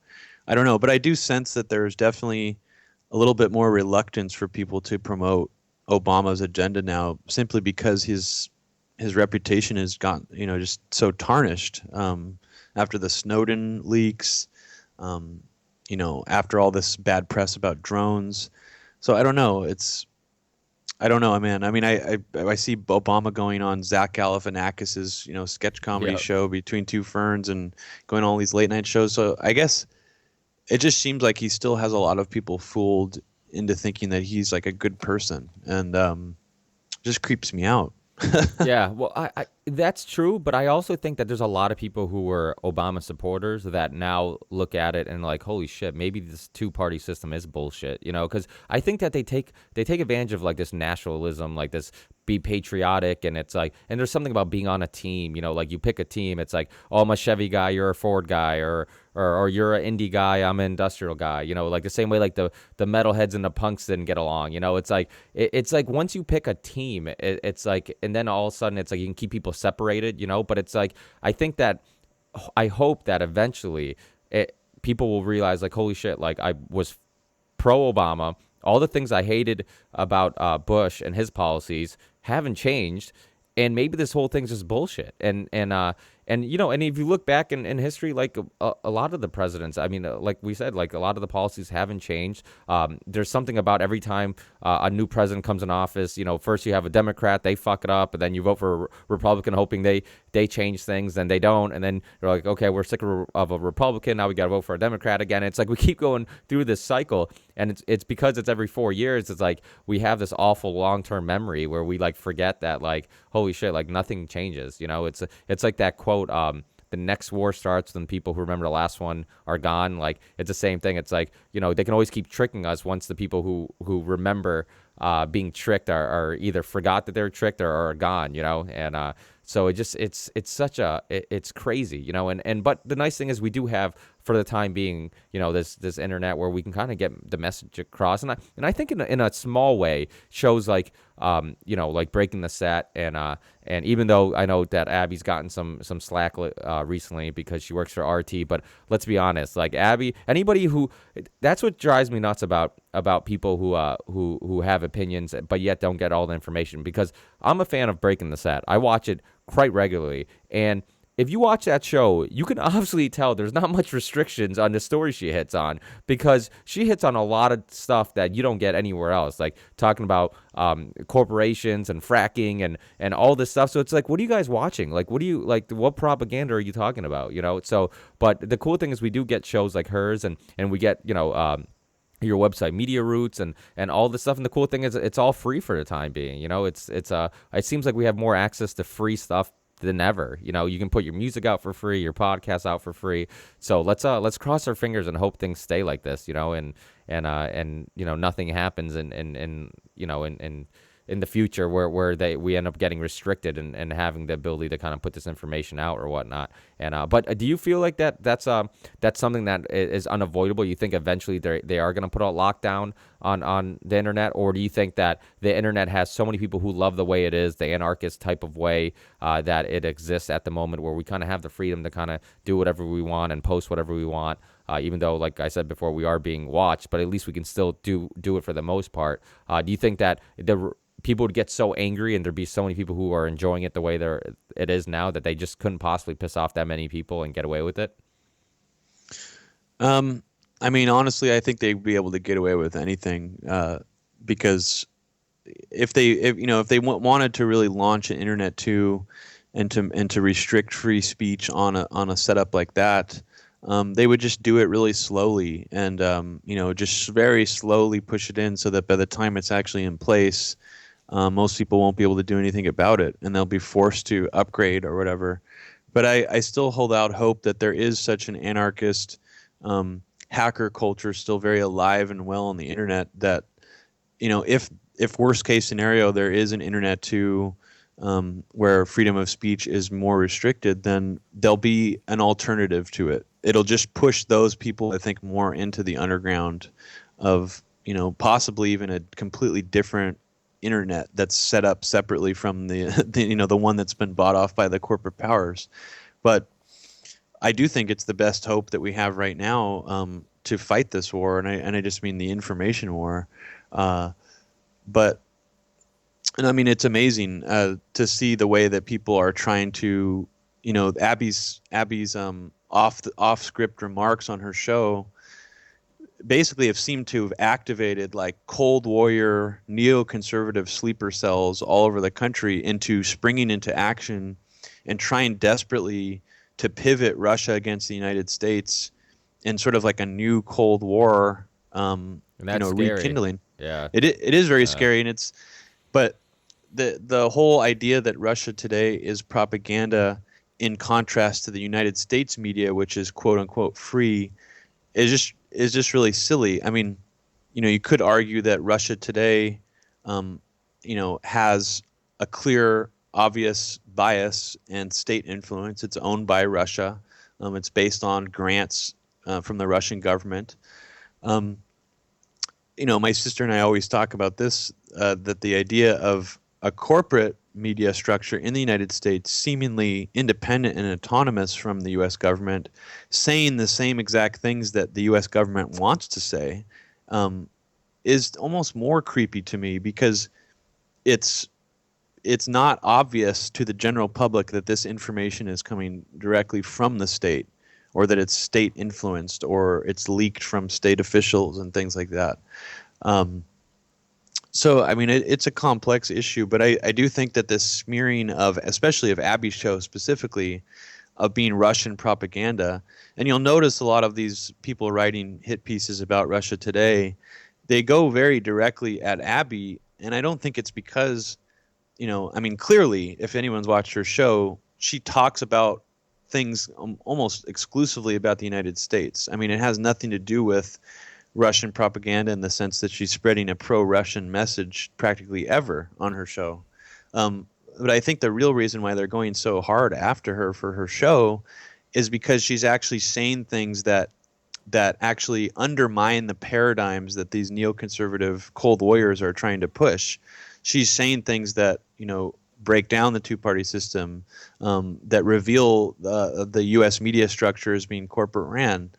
I don't know, but I do sense that there's definitely a little bit more reluctance for people to promote Obama's agenda now, simply because his reputation has gotten, just so tarnished after the Snowden leaks, after all this bad press about drones. So I don't know. I don't know, man. I mean, I see Obama going on Zach Galifianakis's, sketch comedy show Between Two Ferns and going on all these late night shows. So I guess it just seems like he still has a lot of people fooled into thinking that he's like a good person, and just creeps me out. Yeah, well, I that's true, but I also think that there's a lot of people who were Obama supporters that now look at it and like, holy shit, maybe this two-party system is bullshit, because I think that they take advantage of like this nationalism, like this be patriotic, and it's like, and there's something about being on a team, like you pick a team, it's like, oh, I'm a Chevy guy, you're a Ford guy, or you're an indie guy, I'm an industrial guy, like the same way like the metalheads and the punks didn't get along, it's like it's like once you pick a team, it's like, and then all of a sudden it's like you can keep people separated, but it's like I hope that eventually people will realize like, holy shit, like I was pro Obama. All the things I hated about Bush and his policies haven't changed, and maybe this whole thing's just bullshit. And you know, and if you look back in history, like a lot of the presidents, I mean, like we said, like a lot of the policies haven't changed. There's something about every time a new president comes in office, you know, first you have a Democrat, they fuck it up, and then you vote for a Republican, hoping they change things, then they don't, and then you're like, okay, we're sick of a Republican, now we got to vote for a Democrat again. It's like we keep going through this cycle, and it's because it's every 4 years. It's like we have this awful long-term memory where we like forget that, like, holy shit, like nothing changes. You know, it's like that quote, the next war starts when people who remember the last one are gone. Like, it's the same thing. It's like, you know, they can always keep tricking us once the people who remember being tricked are either forgot that they were tricked or are gone, you know. And so it's such a it's crazy, you know. And but the nice thing is we do have, for the time being, you know, this internet where we can kind of get the message across. And I think in a small way, shows like you know, like Breaking the Set, and even though I know that Abby's gotten some slack recently because she works for RT, but let's be honest, like Abby, anybody who, that's what drives me nuts about people who have opinions but yet don't get all the information, because I'm a fan of Breaking the Set. I watch it quite regularly, and if you watch that show, you can obviously tell there's not much restrictions on the story she hits on, because she hits on a lot of stuff that you don't get anywhere else, like talking about corporations and fracking and all this stuff. So it's like, what are you guys watching? Like, what propaganda are you talking about? You know? So, but the cool thing is we do get shows like hers, and we get, you know, your website, Media Roots, and all this stuff. And the cool thing is it's all free for the time being. You know, it seems like we have more access to free stuff than ever. You know, you can put your music out for free, your podcast out for free. So let's cross our fingers and hope things stay like this, you know, and you know, nothing happens in you know, in the future where we end up getting restricted and having the ability to kind of put this information out or whatnot. And but do you feel like that's something that is unavoidable? You think eventually they are going to put a lockdown on the internet, or do you think that the internet has so many people who love the way it is, the anarchist type of way that it exists at the moment, where we kind of have the freedom to kind of do whatever we want and post whatever we want, even though, like I said before, we are being watched, but at least we can still do it for the most part. Do you think that people would get so angry and there'd be so many people who are enjoying it the way it is now that they just couldn't possibly piss off that many people and get away with it? I mean, honestly, I think they'd be able to get away with anything, because if they wanted to really launch an internet too, and to restrict free speech on a setup like that, they would just do it really slowly, and you know, just very slowly push it in, so that by the time it's actually in place, most people won't be able to do anything about it, and they'll be forced to upgrade or whatever. But I still hold out hope that there is such an anarchist hacker culture still very alive and well on the internet, that, you know, if worst case scenario there is an internet too, where freedom of speech is more restricted, then there'll be an alternative to it. It'll just push those people, I think, more into the underground of, you know, possibly even a completely different internet that's set up separately from the you know, the one that's been bought off by the corporate powers. But I do think it's the best hope that we have right now, to fight this war, and I just mean the information war. But and I mean, it's amazing to see the way that people are trying to, you know, Abby's off script remarks on her show basically have seemed to have activated like Cold Warrior neoconservative sleeper cells all over the country into springing into action and trying desperately to pivot Russia against the United States in sort of like a new Cold War, And that's scary. rekindling. Yeah. It is very scary, and but the whole idea that Russia today is propaganda in contrast to the United States media, which is quote unquote free, is just really silly. I mean, you know, you could argue that Russia today, you know, has a clear, obvious bias and state influence. It's owned by Russia. It's based on grants from the Russian government. You know, my sister and I always talk about this, that the idea of a corporate media structure in the United States, seemingly independent and autonomous from the U.S. government, saying the same exact things that the U.S. government wants to say, um, is almost more creepy to me because it's it's not obvious to the general public that this information is coming directly from the state, or that it's state influenced, or it's leaked from state officials and things like that. Um, so, I mean, it's a complex issue, but I do think that this smearing of, especially of Abby's show specifically, of being Russian propaganda, and you'll notice a lot of these people writing hit pieces about Russia today, they go very directly at Abby, and I don't think it's because, I mean, clearly, if anyone's watched her show, she talks about things almost exclusively about the United States. I mean, it has nothing to do with Russian propaganda in the sense that she's spreading a pro-Russian message practically ever on her show. But I think the real reason why they're going so hard after her for her show is because she's actually saying things that actually undermine the paradigms that these neoconservative cold warriors are trying to push. She's saying things that, break down the two-party system, that reveal the U.S. media structure as being corporate ran.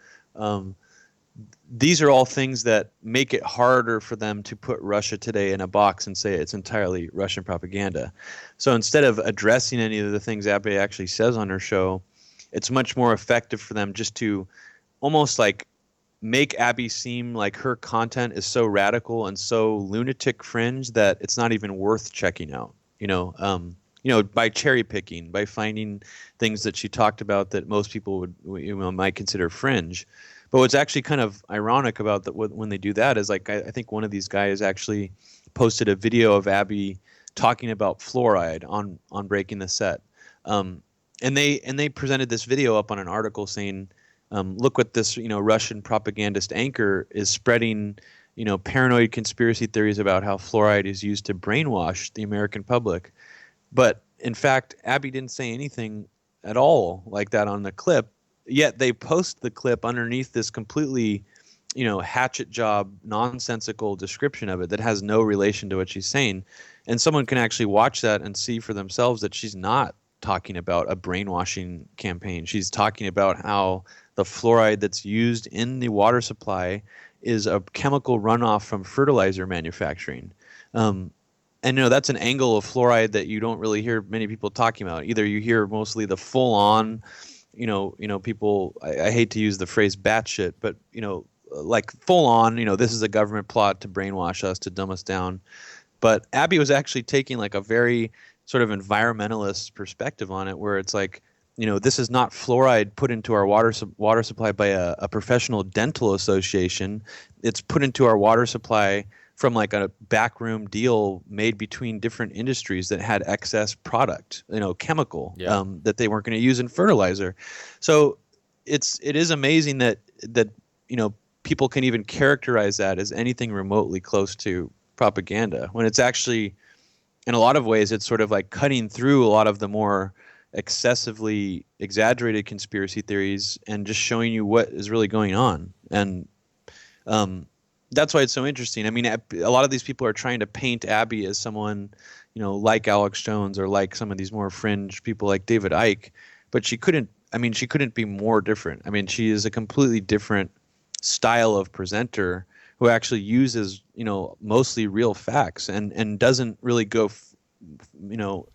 These are all things that make it harder for them to put Russia today in a box and say it's entirely Russian propaganda. So instead of addressing any of the things Abby actually says on her show, it's much more effective for them just to almost like make Abby seem like her content is so radical and so lunatic fringe that it's not even worth checking out. By cherry picking, by finding things that she talked about that most people might consider fringe. But what's actually kind of ironic about that when they do that is, like, I think one of these guys actually posted a video of Abby talking about fluoride on Breaking the Set, and they presented this video up on an article saying, look what this Russian propagandist anchor is spreading, paranoid conspiracy theories about how fluoride is used to brainwash the American public. But in fact, Abby didn't say anything at all like that on the clip. Yet they post the clip underneath this completely, hatchet job, nonsensical description of it that has no relation to what she's saying. And someone can actually watch that and see for themselves that she's not talking about a brainwashing campaign. She's talking about how the fluoride that's used in the water supply is a chemical runoff from fertilizer manufacturing. And that's an angle of fluoride that you don't really hear many people talking about. Either you hear mostly the full-on, people. I hate to use the phrase "batshit," but like full-on. This is a government plot to brainwash us, to dumb us down. But Abby was actually taking like a very sort of environmentalist perspective on it, where it's like, this is not fluoride put into our water supply by a professional dental association. It's put into our water supply from like a backroom deal made between different industries that had excess product, chemical, that they weren't going to use in fertilizer. So it is amazing that people can even characterize that as anything remotely close to propaganda, when it's actually, in a lot of ways, it's sort of like cutting through a lot of the more excessively exaggerated conspiracy theories and just showing you what is really going on. And that's why it's so interesting. I mean, a lot of these people are trying to paint Abby as someone, like Alex Jones, or like some of these more fringe people like David Icke, but she couldn't be more different. I mean, she is a completely different style of presenter who actually uses, mostly real facts and doesn't really go,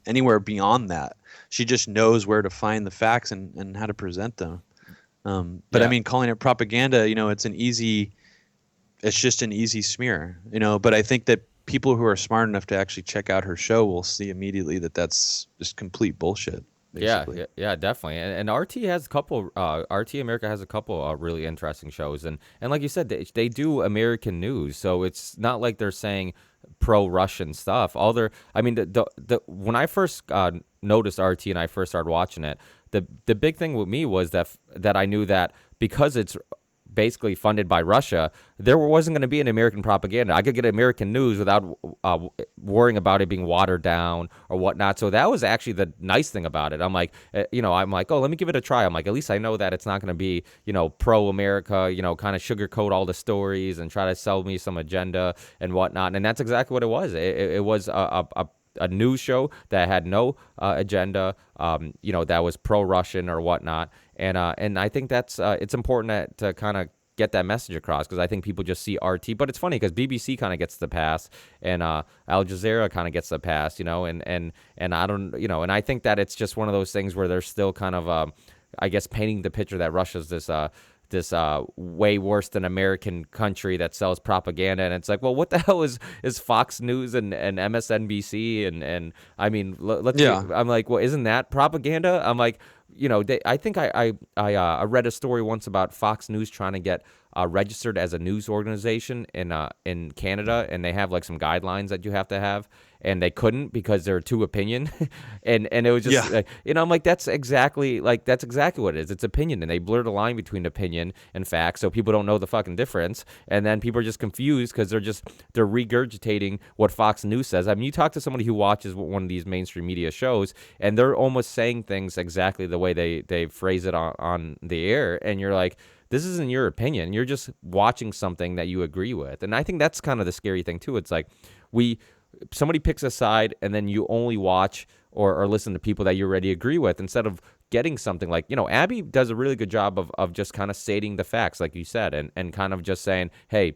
anywhere beyond that. She just knows where to find the facts and how to present them. But I mean, calling it propaganda, it's just an easy smear, but I think that people who are smart enough to actually check out her show will see immediately that that's just complete bullshit. Basically. Yeah, definitely. And RT has a couple. RT America has a couple really interesting shows, and like you said, they do American news, so it's not like they're saying pro-Russian stuff. When I first noticed RT and I first started watching it, the big thing with me was that I knew that because it's basically funded by Russia, there wasn't going to be an American propaganda. I could get American news without worrying about it being watered down or whatnot. So that was actually the nice thing about it. I'm like, oh, let me give it a try. I'm like, at least I know that it's not going to be, pro-America, kind of sugarcoat all the stories and try to sell me some agenda and whatnot. And that's exactly what it was. It was a a news show that had no agenda, that was pro-Russian or whatnot. And I think that's it's important to kind of get that message across, because I think people just see RT. But it's funny because BBC kind of gets the pass, and Al Jazeera kind of gets the pass, and I don't, and I think that it's just one of those things where they're still kind of, I guess, painting the picture that Russia's this way worse than American country that sells propaganda. And it's like, well, what the hell is Fox News and MSNBC and I mean, let's Yeah. I'm like, well, isn't that propaganda? I'm like, I think I read a story once about Fox News trying to get registered as a news organization in Canada, and they have like some guidelines that you have to have, and they couldn't because they're too opinion, and it was just Yeah. I'm like, that's exactly what it is. It's opinion, and they blur the line between opinion and fact, so people don't know the fucking difference, and then people are just confused because they're regurgitating what Fox News says. I mean, you talk to somebody who watches one of these mainstream media shows, and they're almost saying things exactly the way they phrase it on the air, and you're like, this isn't your opinion. You're just watching something that you agree with. And I think that's kind of the scary thing too. It's like somebody picks a side, and then you only watch or listen to people that you already agree with, instead of getting something like, Abby does a really good job of just kind of stating the facts, like you said, and kind of just saying, hey,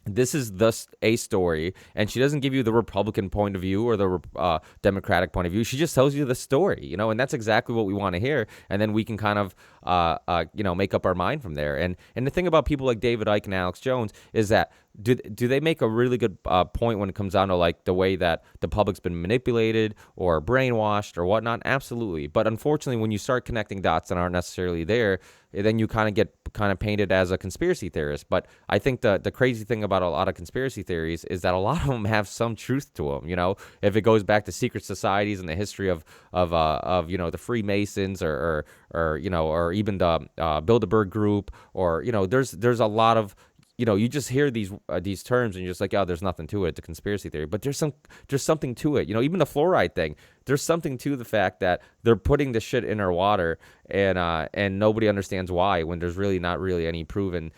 this is thus a story, and she doesn't give you the Republican point of view or the Democratic point of view. She just tells you the story, and that's exactly what we want to hear, and then we can kind of, make up our mind from there. And the thing about people like David Icke and Alex Jones is that do they make a really good point when it comes down to like the way that the public's been manipulated or brainwashed or whatnot? Absolutely. But unfortunately, when you start connecting dots that aren't necessarily there, then you kind of get painted as a conspiracy theorist. But I think the crazy thing about a lot of conspiracy theories is that a lot of them have some truth to them. If it goes back to secret societies and the history of the Freemasons or even the Bilderberg Group, or there's a lot of, you just hear these terms and you're just like, oh, there's nothing to it. It's a conspiracy theory. But there's something to it. Even the fluoride thing, there's something to the fact that they're putting the shit in our water, and nobody understands why, when there's really not really any proven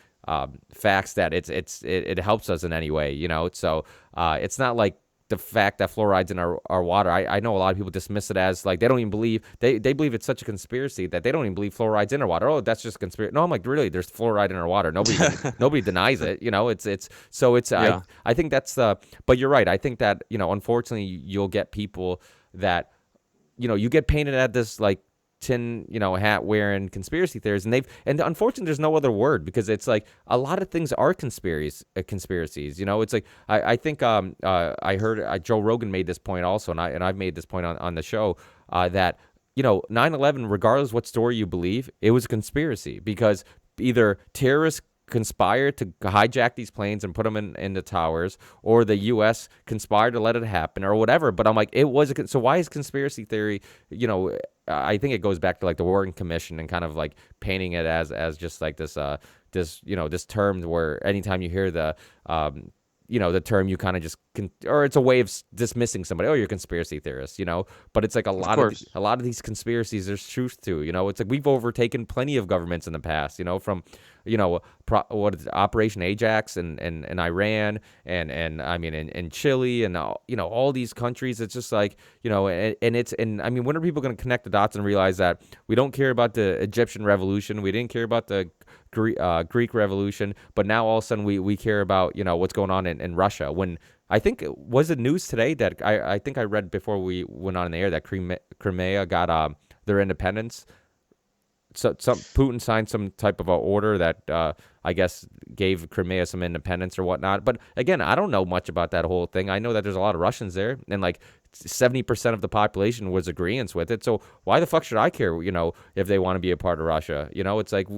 facts that it helps us in any way. So it's not like the fact that fluoride's in our water. I know a lot of people dismiss it as like, they don't even believe, they believe it's such a conspiracy that they don't even believe fluoride's in our water. Oh, that's just a conspiracy. No, I'm like, really, there's fluoride in our water. Nobody denies it. Yeah. I think that's but you're right. I think that, unfortunately, you'll get people that, you get painted at this like tin hat wearing conspiracy theories, and unfortunately there's no other word, because it's like a lot of things are conspiracies. It's like I think I heard Joe Rogan made this point also, and I've made this point on the show, that 9/11, regardless what story you believe, it was a conspiracy, because either terrorists conspired to hijack these planes and put them in the towers, or the U.S. conspired to let it happen, or whatever. But I'm like, it was so why is conspiracy theory, I think it goes back to like the Warren Commission, and kind of like painting it as just like this this term where anytime you hear the the term, you kind of just or it's a way of dismissing somebody. Oh, you're a conspiracy theorist, But it's like a lot of these conspiracies, there's truth to. It's like we've overtaken plenty of governments in the past. From what is it, Operation Ajax and Iran and I mean in Chile and all these countries. It's just like and I mean, when are people going to connect the dots and realize that we don't care about the Egyptian Revolution, we didn't care about the Greek Revolution, but now all of a sudden we care about what's going on in Russia? When I think was it news today that I think I read before we went on the air that Crimea got their independence. So Putin signed some type of a order that I guess gave Crimea some independence or whatnot. But again, I don't know much about that whole thing. I know that there's a lot of Russians there, and like 70% of the population was agreeance with it. So why the fuck should I care, if they want to be a part of Russia? It's like,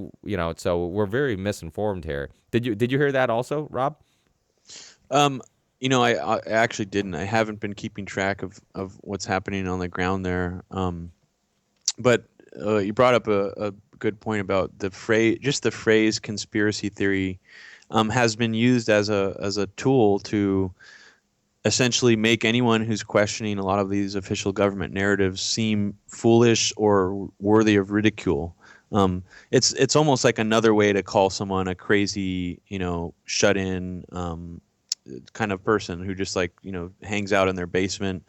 so we're very misinformed here. Did you hear that also, Rob? I actually didn't. I haven't been keeping track of what's happening on the ground there. But you brought up a good point about the phrase conspiracy theory has been used as a tool to essentially make anyone who's questioning a lot of these official government narratives seem foolish or worthy of ridicule. It's almost like another way to call someone a crazy, shut-in, kind of person who just like, hangs out in their basement,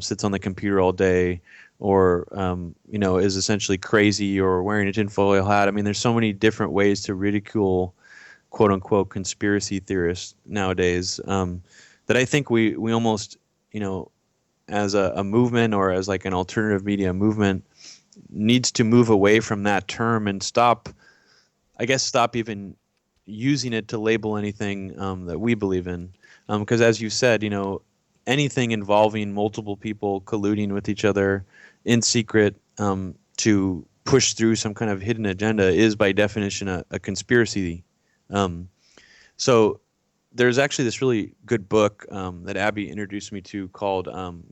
sits on the computer all day, or is essentially crazy or wearing a tinfoil hat. I mean, there's so many different ways to ridicule quote unquote conspiracy theorists nowadays, that I think we almost, as a movement, or as like an alternative media movement, needs to move away from that term and stop even using it to label anything that we believe in. Because as you said, anything involving multiple people colluding with each other in secret to push through some kind of hidden agenda is by definition a conspiracy. So there's actually this really good book that Abby introduced me to called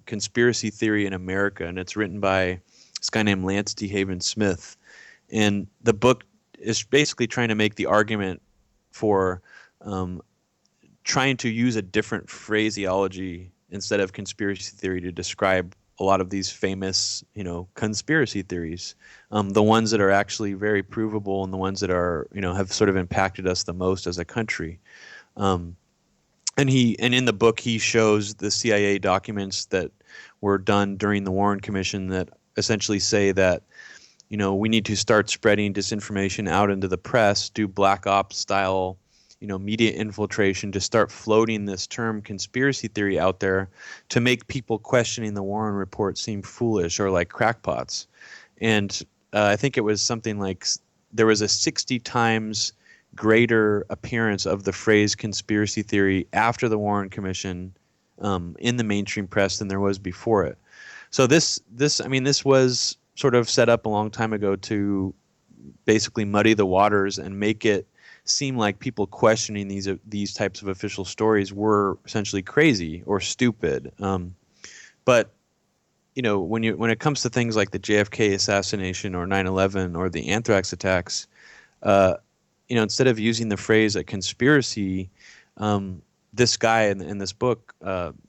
Conspiracy Theory in America, and it's written by this guy named Lance D. Haven Smith. And the book is basically trying to make the argument for trying to use a different phraseology instead of conspiracy theory to describe a lot of these famous, conspiracy theories, the ones that are actually very provable and the ones that are, have sort of impacted us the most as a country. And in the book, he shows the CIA documents that were done during the Warren Commission that essentially say that, we need to start spreading disinformation out into the press, do black ops style, media infiltration, to start floating this term conspiracy theory out there to make people questioning the Warren report seem foolish or like crackpots. And I think it was something like there was a 60 times greater appearance of the phrase conspiracy theory after the Warren Commission in the mainstream press than there was before it. So this was sort of set up a long time ago to basically muddy the waters and make it seem like people questioning these types of official stories were essentially crazy or stupid. But when it comes to things like the JFK assassination or 9/11 or the anthrax attacks, instead of using the phrase a conspiracy, this guy in this book,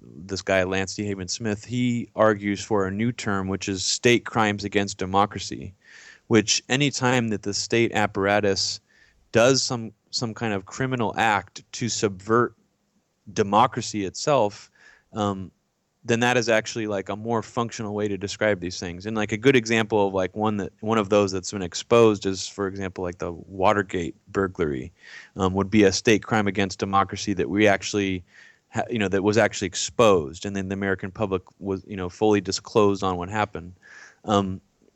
this guy Lance D. Haven Smith, he argues for a new term, which is state crimes against democracy, which any time that the state apparatus does some kind of criminal act to subvert democracy itself, then that is actually like a more functional way to describe these things. And like a good example of like one of those that's been exposed is, for example, like the Watergate burglary would be a state crime against democracy that we actually, that was actually exposed, and then the American public was, fully disclosed on what happened.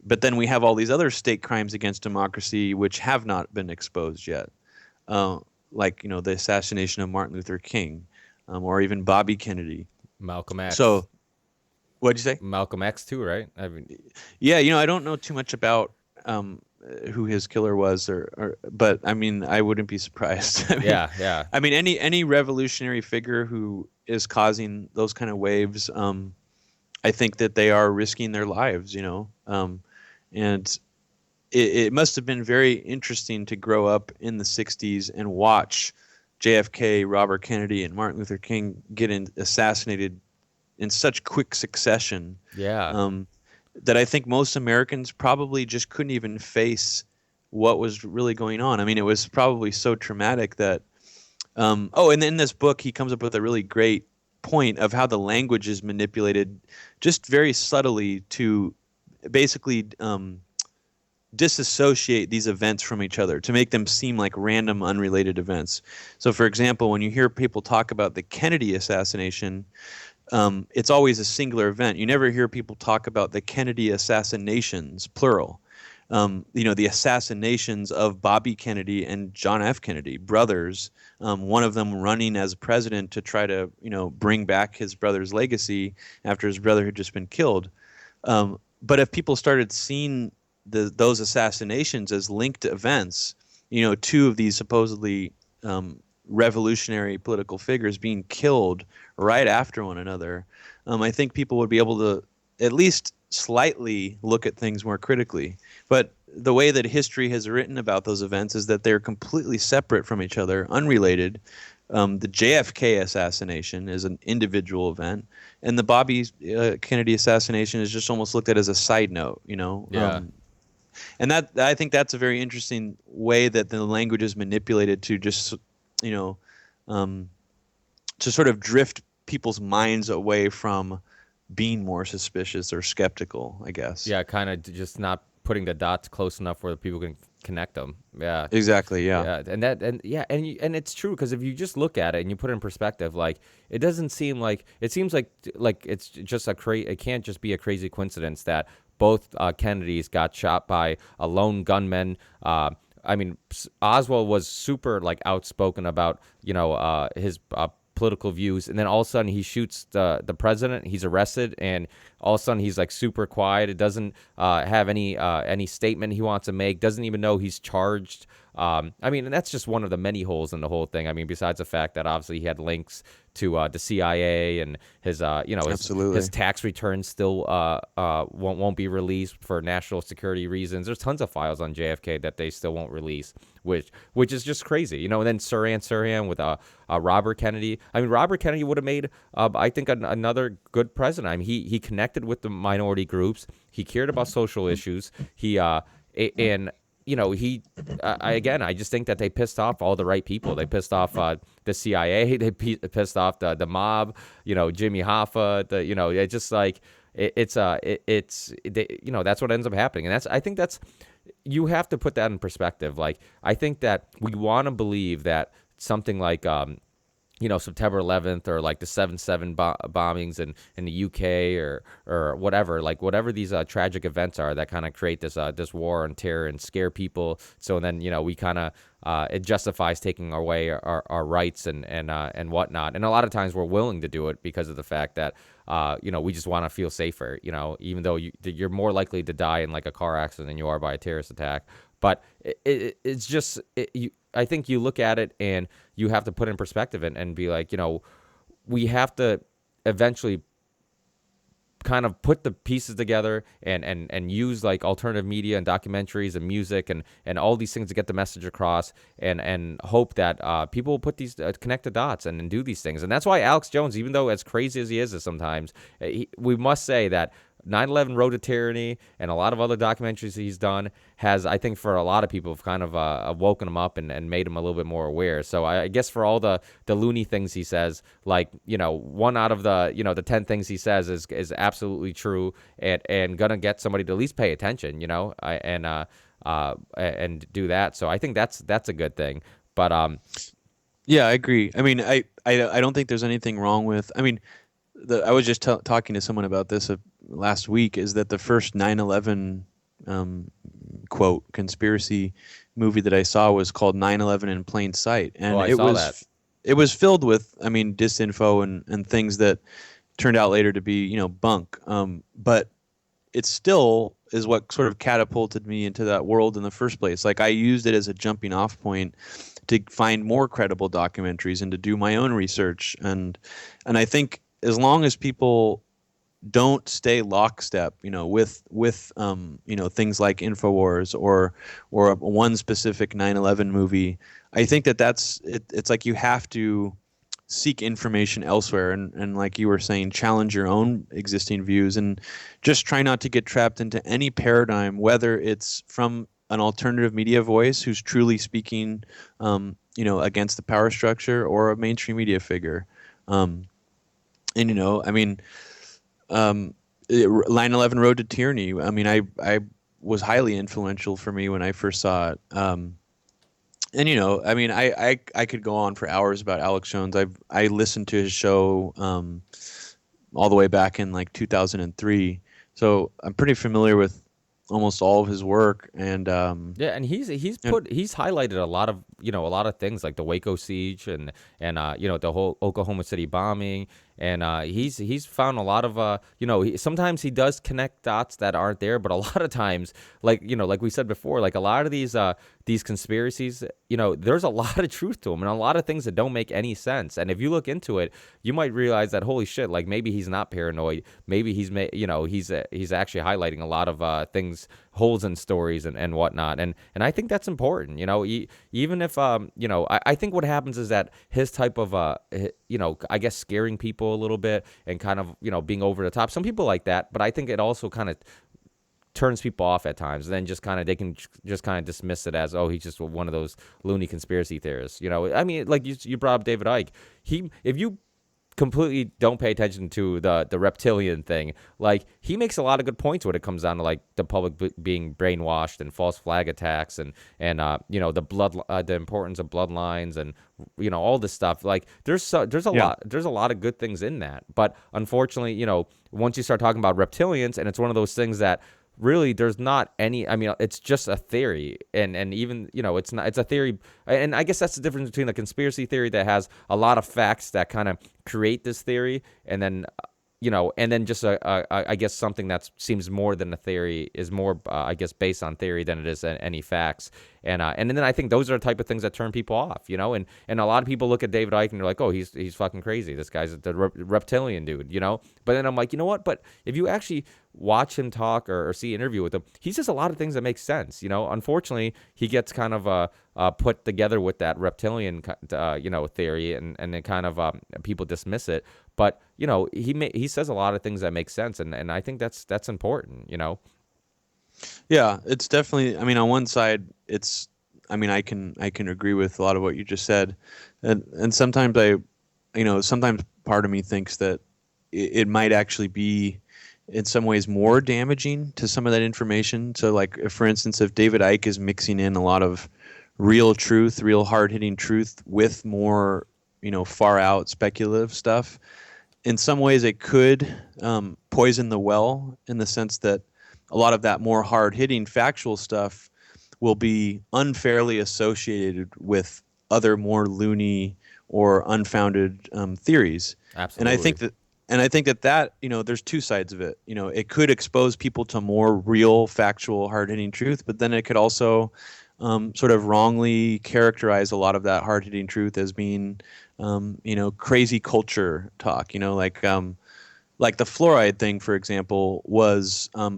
But then we have all these other state crimes against democracy which have not been exposed yet, like the assassination of Martin Luther King, or even Bobby Kennedy. Malcolm X. So, what'd you say? Malcolm X too, right? Yeah, I don't know too much about who his killer was, but I mean, I wouldn't be surprised. Yeah. I mean, any revolutionary figure who is causing those kind of waves, I think that they are risking their lives, and it must have been very interesting to grow up in the 60s and watch JFK, Robert Kennedy, and Martin Luther King get assassinated in such quick succession. Yeah. That I think most Americans probably just couldn't even face what was really going on. I mean, it was probably so traumatic that. And in this book, he comes up with a really great point of how the language is manipulated, just very subtly, to basically disassociate these events from each other, to make them seem like random, unrelated events. So, for example, when you hear people talk about the Kennedy assassination, it's always a singular event. You never hear people talk about the Kennedy assassinations, plural. The assassinations of Bobby Kennedy and John F. Kennedy, brothers, one of them running as president to try to, bring back his brother's legacy after his brother had just been killed. But if people started seeing those assassinations as linked events, two of these supposedly revolutionary political figures being killed right after one another, I think people would be able to at least slightly look at things more critically. But the way that history has written about those events is that they're completely separate from each other, unrelated. The JFK assassination is an individual event, and the Bobby Kennedy assassination is just almost looked at as a side note, Yeah. And that, I think that's a very interesting way that the language is manipulated to just, to sort of drift people's minds away from being more suspicious or skeptical, I guess. Yeah, kind of just not putting the dots close enough where people can connect them. Yeah. Exactly. Yeah. Yeah, and that, and yeah, and it's true, because if you just look at it and you put it in perspective, like, it doesn't seem like, it seems like it's just it can't just be a crazy coincidence that both Kennedys got shot by a lone gunman. I mean, Oswald was super like outspoken about his political views, and then all of a sudden he shoots the president. He's arrested, and all of a sudden he's like super quiet. It doesn't have any statement he wants to make. Doesn't even know he's charged. I mean, and that's just one of the many holes in the whole thing. I mean, besides the fact that obviously he had links to the CIA, and his Absolutely. his tax returns still won't be released for national security reasons. There's tons of files on JFK that they still won't release, which is just crazy, And then Sirhan with Robert Kennedy. I mean, Robert Kennedy would have made I think another good president. I mean, he connected with the minority groups. He cared about social issues. And I just think that they pissed off all the right people. They pissed off the CIA. They pissed off the mob. Jimmy Hoffa. It's just like it's that's what ends up happening. And I think that's, you have to put that in perspective. Like, I think that we want to believe that something like September 11th, or like the 7/7 bombings in the UK, or whatever, like whatever these tragic events are that kind of create this war on terror and scare people. So then we kind of it justifies taking away our rights and whatnot. And a lot of times we're willing to do it because of the fact that we just want to feel safer. Even though you're more likely to die in like a car accident than you are by a terrorist attack. But it's just I think you look at it and you have to put in perspective and be like, we have to eventually kind of put the pieces together and use like alternative media and documentaries and music and all these things to get the message across, and hope that people will put these connect the dots and do these things. And that's why Alex Jones, even though as crazy as he is sometimes, we must say that 9/11 Road to Tyranny and a lot of other documentaries he's done has, I think, for a lot of people, have kind of woken him up and made him a little bit more aware. So I guess for all the loony things he says, like, one out of the 10 things he says is absolutely true and gonna get somebody to at least pay attention, and do that. So I think that's a good thing. But Yeah, I agree. I mean, I don't think there's anything wrong with. I mean, I was just talking to someone about this last week. Is that the first 9/11 quote conspiracy movie that I saw was called 9/11 in Plain Sight, and I saw that. It was filled with, I mean, disinfo and things that turned out later to be bunk. But it still is what sort of catapulted me into that world in the first place. Like, I used it as a jumping off point to find more credible documentaries and to do my own research, and I think as long as people don't stay lockstep, with things like Infowars or one specific 9/11 movie, I think that's it. It's like you have to seek information elsewhere, and like you were saying, challenge your own existing views, and just try not to get trapped into any paradigm, whether it's from an alternative media voice who's truly speaking, against the power structure, or a mainstream media figure. And I mean, 9/11 Road to Tyranny. I mean, I was highly influential for me when I first saw it. And I mean, I could go on for hours about Alex Jones. I listened to his show all the way back in like 2003, so I'm pretty familiar with almost all of his work. And yeah, and he's highlighted a lot of things like the Waco siege and the whole Oklahoma City bombing, and he's found a lot of sometimes he does connect dots that aren't there, but a lot of times, like we said before, like a lot of these conspiracies, there's a lot of truth to them and a lot of things that don't make any sense. And if you look into it, you might realize that, holy shit, like maybe he's not paranoid, maybe he's actually highlighting a lot of things, holes in stories and whatnot. And I think that's important. Even if I think what happens is that his type of I guess scaring people a little bit and kind of being over the top. Some people like that, but I think it also kind of turns people off at times. And then they can just kind of dismiss it as, oh, he's just one of those loony conspiracy theorists. I mean, like you brought up David Icke. If you completely don't pay attention to the reptilian thing. Like, he makes a lot of good points when it comes down to like the public being brainwashed and false flag attacks and the importance of bloodlines and all this stuff. Like, there's a Yeah. lot of good things in that, but unfortunately, once you start talking about reptilians, and it's one of those things that really there's not any. I mean, it's just a theory, and even it's a theory. And I guess that's the difference between a conspiracy theory that has a lot of facts that kind of create this theory, and then just I guess something that seems more than a theory is more I guess based on theory than it is any facts. And then I think those are the type of things that turn people off, and a lot of people look at David Icke and they're like, oh, he's fucking crazy, this guy's the reptilian dude, but then I'm like, you know what, but if you actually watch him talk or see an interview with him, he says a lot of things that make sense. Unfortunately, he gets kind of put together with that reptilian theory, and then kind of people dismiss it. But he says a lot of things that make sense, and I think that's important. Yeah, it's definitely. I mean, on one side, it's. I mean, I can agree with a lot of what you just said, and sometimes sometimes part of me thinks that it might actually be in some ways more damaging to some of that information. So, like, if, for instance, if David Icke is mixing in a lot of real truth, real hard-hitting truth with more, far out speculative stuff, in some ways it could poison the well, in the sense that a lot of that more hard-hitting factual stuff will be unfairly associated with other more loony or unfounded theories. Absolutely. And I think that there's two sides of it. It could expose people to more real, factual, hard-hitting truth, but then it could also sort of wrongly characterize a lot of that hard-hitting truth as being, crazy culture talk. Like the fluoride thing, for example,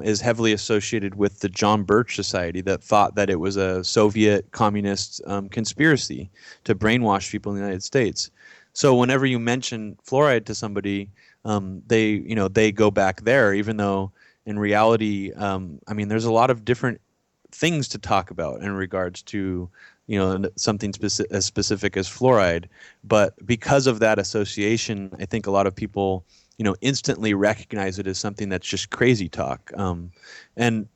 is heavily associated with the John Birch Society, that thought that it was a Soviet communist conspiracy to brainwash people in the United States. So whenever you mention fluoride to somebody, they go back there, even though in reality, there's a lot of different things to talk about in regards to something as specific as fluoride. But because of that association, I think a lot of people instantly recognize it as something that's just crazy talk. And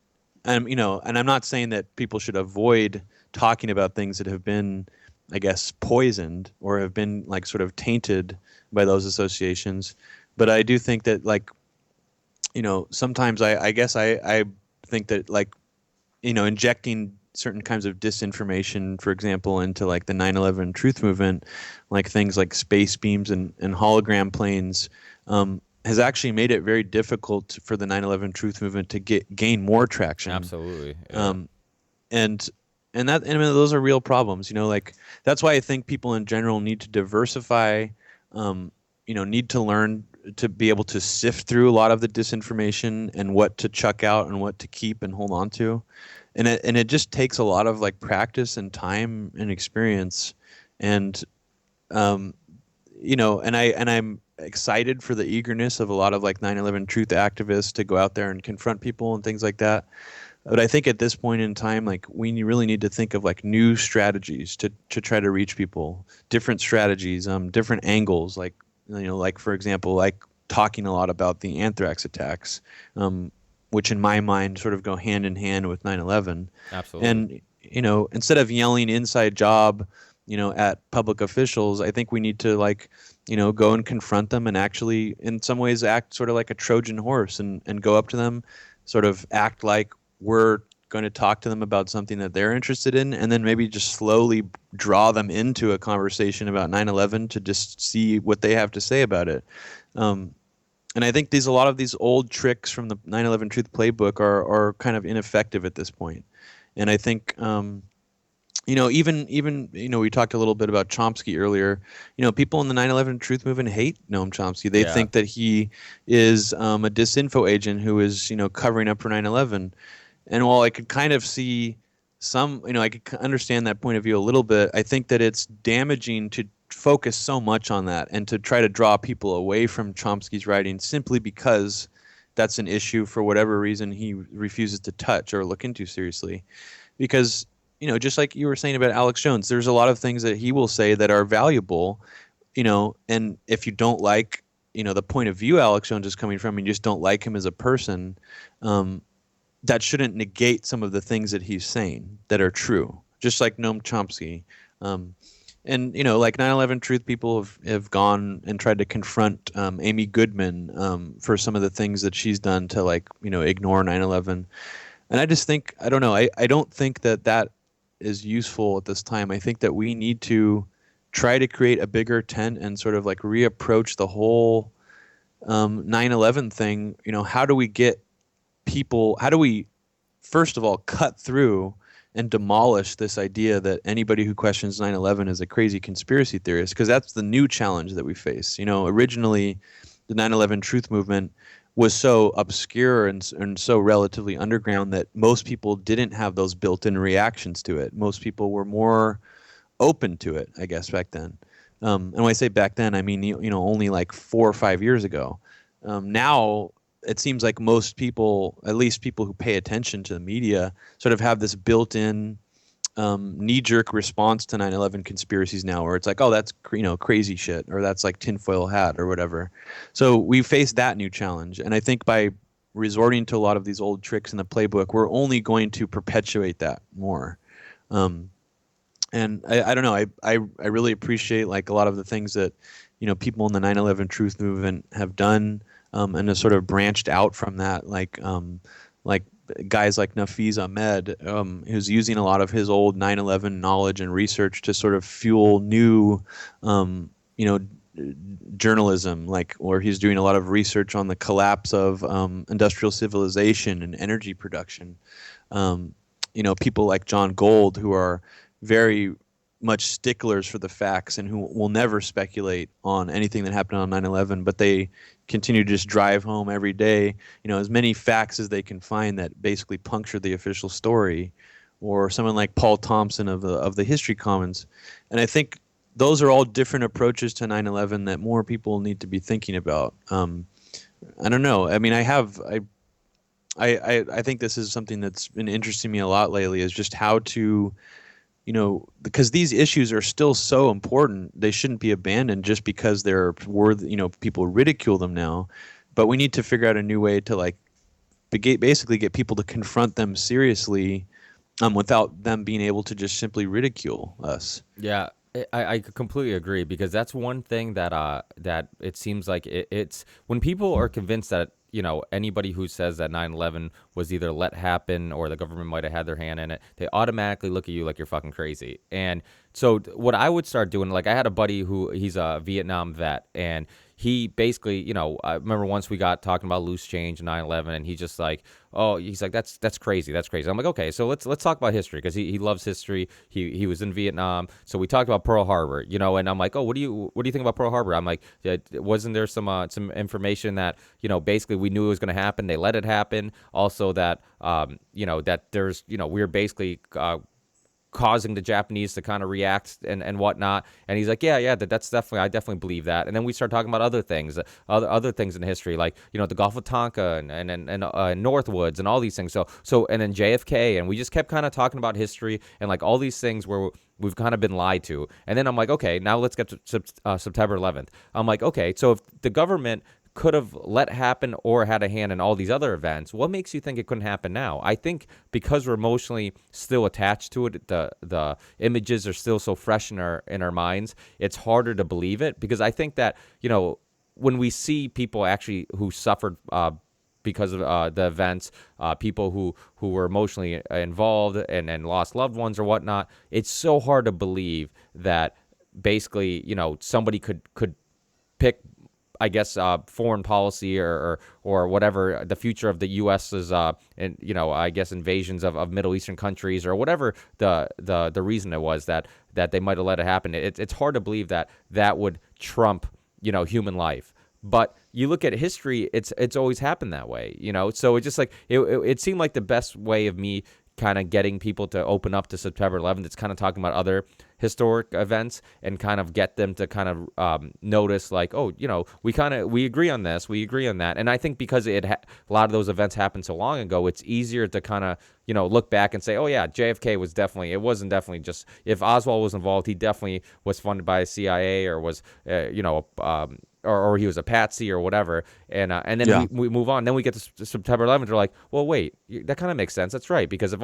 I'm not saying that people should avoid talking about things that have been, I guess, poisoned or have been like sort of tainted by those associations. But I do think that, like, sometimes I guess I think that, like, injecting certain kinds of disinformation, for example, into like the 9/11 truth movement, like things like space beams and hologram planes, has actually made it very difficult for the 9/11 truth movement to gain more traction. Absolutely. Yeah. And those are real problems. Like, that's why I think people in general need to diversify. Need to learn to be able to sift through a lot of the disinformation and what to chuck out and what to keep and hold on to. And it just takes a lot of like practice and time and experience. And and I'm excited for the eagerness of a lot of like 9/11 truth activists to go out there and confront people and things like that. But I think at this point in time, like, we really need to think of like new strategies to try to reach people, different strategies, different angles, like, like, for example, like talking a lot about the anthrax attacks, which in my mind sort of go hand in hand with 9/11. Absolutely. And, instead of yelling inside job, at public officials, I think we need to, like, go and confront them and actually in some ways act sort of like a Trojan horse and go up to them, sort of act like we're going to talk to them about something that they're interested in, and then maybe just slowly draw them into a conversation about 9/11 to just see what they have to say about it. And I think a lot of these old tricks from the 9/11 Truth Playbook are kind of ineffective at this point. And I think, even we talked a little bit about Chomsky earlier. People in the 9/11 Truth Movement hate Noam Chomsky. They think that he is a disinfo agent who is covering up for 9/11. And while I could kind of see I could understand that point of view a little bit, I think that it's damaging to focus so much on that and to try to draw people away from Chomsky's writing simply because that's an issue for whatever reason he refuses to touch or look into seriously. Because, just like you were saying about Alex Jones, there's a lot of things that he will say that are valuable and if you don't like, the point of view Alex Jones is coming from, and you just don't like him as a person, um, that shouldn't negate some of the things that he's saying that are true, just like Noam Chomsky. Um, and like 9/11 truth people have gone and tried to confront Amy Goodman for some of the things that she's done to, like, ignore 9/11. And I just think, I don't know, I don't think that is useful at this time. I think that we need to try to create a bigger tent and sort of like reapproach the whole 9/11 thing. How do we get people, how do we first of all cut through and demolish this idea that anybody who questions 9/11 is a crazy conspiracy theorist? Because that's the new challenge that we face. Originally the 9/11 truth movement was so obscure and so relatively underground that most people didn't have those built-in reactions to it. Most people were more open to it, I guess, back then. And when I say back then, I mean, only like 4 or 5 years ago. Now it seems like most people, at least people who pay attention to the media, sort of have this built-in knee-jerk response to 9/11 conspiracies now, where it's like, oh, that's crazy shit, or that's like tinfoil hat or whatever. So we face that new challenge, and I think by resorting to a lot of these old tricks in the playbook, we're only going to perpetuate that more. And I don't know, I really appreciate like a lot of the things that people in the 9/11 truth movement have done, and have sort of branched out from that, like guys like Nafiz Ahmed, who's using a lot of his old 9/11 knowledge and research to sort of fuel new, you know, journalism, or he's doing a lot of research on the collapse of industrial civilization and energy production. People like John Gold, who are very much sticklers for the facts and who will never speculate on anything that happened on 9/11, but they continue to just drive home every day, as many facts as they can find that basically puncture the official story. Or someone like Paul Thompson of the History Commons. And I think those are all different approaches to 9/11 that more people need to be thinking about. I don't know. I mean, I think this is something that's been interesting me a lot lately, is just how to, because these issues are still so important, they shouldn't be abandoned just because they're people ridicule them now. But we need to figure out a new way to basically get people to confront them seriously, without them being able to just simply ridicule us. Yeah, I completely agree, because that's one thing that it seems like it's when people are convinced that anybody who says that 9/11 was either let happen or the government might have had their hand in it, they automatically look at you like you're fucking crazy. And so what I would start doing, like, I had a buddy who he's a Vietnam vet, and he basically, I remember once we got talking about loose change 9/11, and he's just like, oh, he's like, that's crazy, that's crazy. I'm like, okay, so let's talk about history, because he loves history. He was in Vietnam, so we talked about Pearl Harbor, and I'm like, oh, what do you think about Pearl Harbor? I'm like, wasn't there some information that basically we knew it was going to happen, they let it happen, also that that there's we were basically causing the Japanese to kind of react and whatnot. And he's like, yeah, that's definitely, I definitely believe that. And then we start talking about other things, other things in history, like the Gulf of Tonka and Northwoods and all these things. So and then JFK, and we just kept kind of talking about history and like all these things where we've kind of been lied to. And then I'm like, okay, now let's get to September 11th. I'm like, okay, so if the government could have let happen or had a hand in all these other events, what makes you think it couldn't happen now? I think because we're emotionally still attached to it, the images are still so fresh in our minds, it's harder to believe it. Because I think that when we see people actually who suffered because of the events, people who were emotionally involved and lost loved ones or whatnot, it's so hard to believe that basically somebody could pick, I guess, foreign policy or whatever, the future of the U.S.'s, I guess, invasions of Middle Eastern countries, or whatever the reason it was that they might have let it happen. It's hard to believe that would trump, human life. But you look at history, it's always happened that way, So it's just like, it seemed like the best way of me kind of getting people to open up to September 11th. It's kind of talking about other historic events and kind of get them to kind of notice like, oh, we agree on this, we agree on that. And I think because a lot of those events happened so long ago, it's easier to kind of look back and say, oh yeah, JFK it wasn't definitely just, if Oswald was involved, he definitely was funded by the CIA or was or he was a patsy or whatever, and then Yeah. we move on. Then we get to September 11th. We're like, well, wait, that kind of makes sense. That's right, because if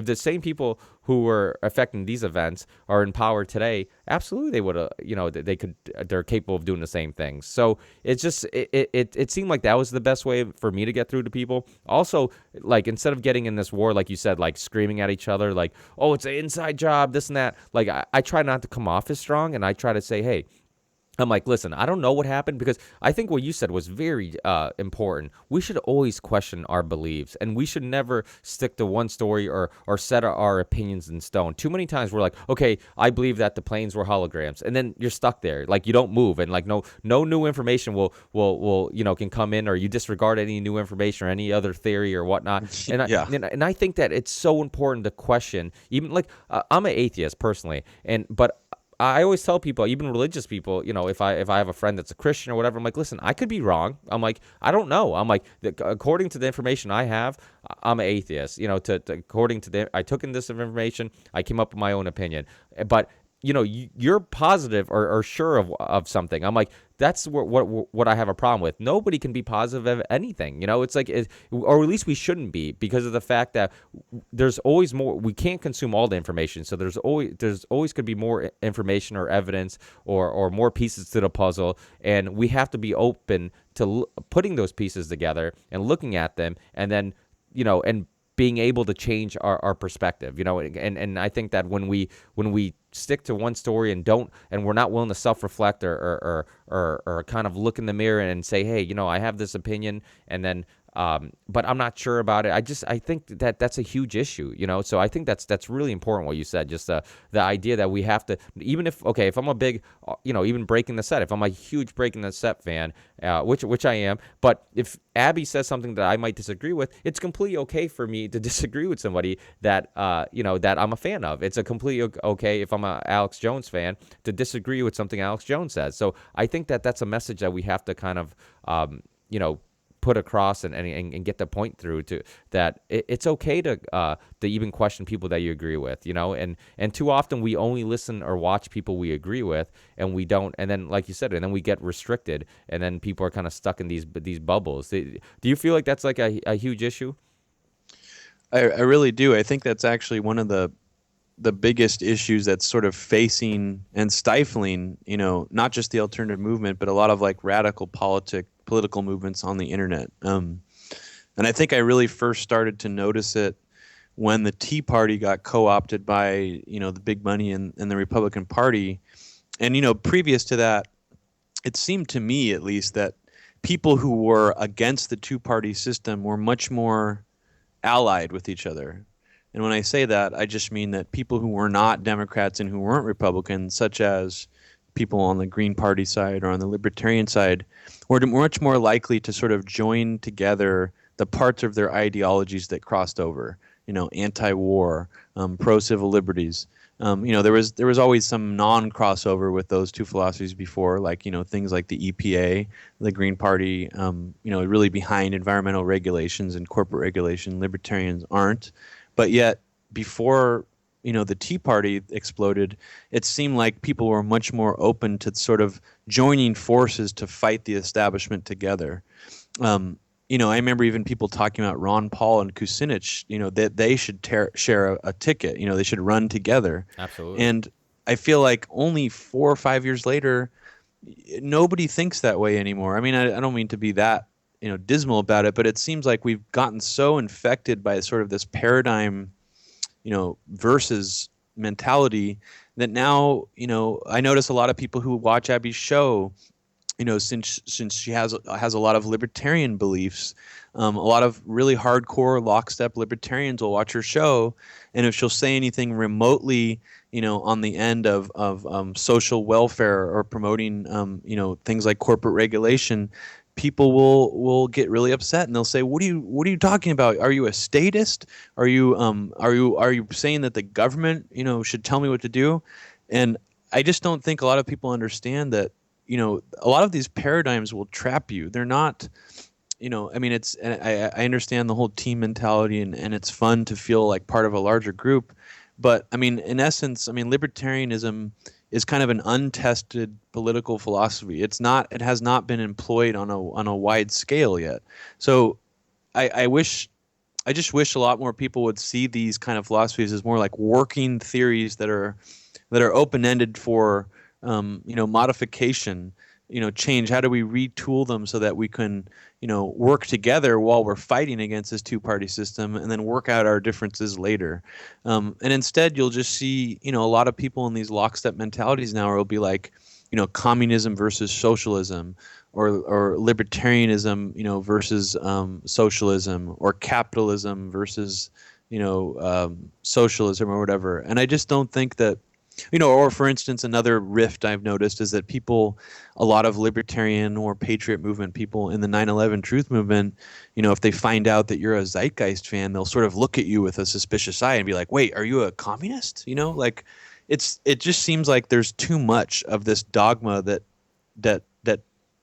the same people who were affecting these events are in power today, absolutely they would they're capable of doing the same things. So it's just it seemed like that was the best way for me to get through to people. Also, like, instead of getting in this war, like you said, like screaming at each other, like, oh, it's an inside job, this and that. Like I try not to come off as strong, and I try to say, hey, I'm like, listen, I don't know what happened, because I think what you said was very important. We should always question our beliefs, and we should never stick to one story or set our opinions in stone. Too many times we're like, okay, I believe that the planes were holograms, and then you're stuck there, like you don't move, and like no new information will can come in, or you disregard any new information or any other theory or whatnot. And Yeah. and I think that it's so important to question. Even like I'm an atheist personally, but I always tell people, even religious people, if I have a friend that's a Christian or whatever, I'm like, listen, I could be wrong. I'm like, I don't know. I'm like, according to the information I have, I'm an atheist. According to I took in this information, I came up with my own opinion. But you're positive or sure of something. I'm like, that's what I have a problem with. Nobody can be positive of anything. It's like, or at least we shouldn't be, because of the fact that there's always more. We can't consume all the information, so there's always could be more information or evidence or more pieces to the puzzle, and we have to be open to putting those pieces together and looking at them, and then and being able to change our perspective, and I think that when we stick to one story and we're not willing to self-reflect or kind of look in the mirror and say, hey, I have this opinion, and then but I'm not sure about it. I think that's a huge issue, So I think that's really important what you said. Just the idea that we have to, even if I'm a big, even Breaking the Set. If I'm a huge Breaking the Set fan, which I am, but if Abby says something that I might disagree with, it's completely okay for me to disagree with somebody that that I'm a fan of. It's a completely okay if I'm a Alex Jones fan to disagree with something Alex Jones says. So I think that's a message that we have to kind of put across and get the point through to that it's okay to even question people that you agree with, and too often we only listen or watch people we agree with, and we don't, and then like you said, and then we get restricted, and then people are kind of stuck in these bubbles. Do you feel like that's like a huge issue? I really do. I think that's actually one of the biggest issues that's sort of facing and stifling, not just the alternative movement, but a lot of like radical political movements on the internet. And I think I really first started to notice it when the Tea Party got co-opted by, the big money in the Republican Party. And, previous to that, it seemed to me at least that people who were against the two-party system were much more allied with each other. And when I say that, I just mean that people who were not Democrats and who weren't Republicans, such as people on the Green Party side or on the Libertarian side, were much more likely to sort of join together the parts of their ideologies that crossed over. Anti-war, pro-civil liberties. There was always some non-crossover with those two philosophies before, like things like the EPA, the Green Party, really behind environmental regulations and corporate regulation. Libertarians aren't, but yet before the Tea Party exploded, it seemed like people were much more open to sort of joining forces to fight the establishment together. I remember even people talking about Ron Paul and Kucinich, that they should share a ticket, they should run together. Absolutely. And I feel like only 4 or 5 years later, nobody thinks that way anymore. I mean, I don't mean to be that, dismal about it, but it seems like we've gotten so infected by sort of this paradigm, versus mentality that now, I notice a lot of people who watch Abby's show, since she has a lot of libertarian beliefs, a lot of really hardcore lockstep libertarians will watch her show, and if she'll say anything remotely, on the end of social welfare or promoting, things like corporate regulation, people will get really upset and they'll say, what are you talking about? Are you a statist? Are you saying that the government, should tell me what to do? And I just don't think a lot of people understand that, a lot of these paradigms will trap you. They're not, I mean, and I understand the whole team mentality, and it's fun to feel like part of a larger group. But I mean, in essence, I mean, libertarianism is kind of an untested political philosophy. It has not been employed on a wide scale yet. So I just wish a lot more people would see these kind of philosophies as more like working theories that are open ended for modification, change. How do we retool them so that we can work together while we're fighting against this two-party system, and then work out our differences later. And instead, you'll just see a lot of people in these lockstep mentalities now will be like, communism versus socialism, or libertarianism, versus socialism, or capitalism versus socialism, or whatever. And I just don't think that, or for instance, another rift I've noticed is that people, a lot of libertarian or patriot movement people in the 9/11 truth movement, if they find out that you're a Zeitgeist fan, they'll sort of look at you with a suspicious eye and be like, wait, are you a communist? Like it just seems like there's too much of this dogma that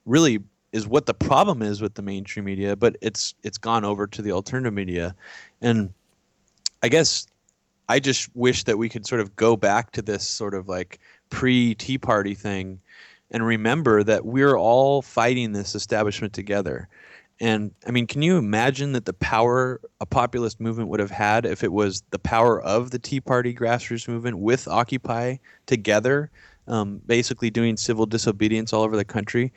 really is what the problem is with the mainstream media, but it's gone over to the alternative media. And I guess I just wish that we could sort of go back to this sort of like pre-Tea Party thing and remember that we're all fighting this establishment together. And I mean, can you imagine that the power a populist movement would have had if it was the power of the Tea Party grassroots movement with Occupy together, basically doing civil disobedience all over the country?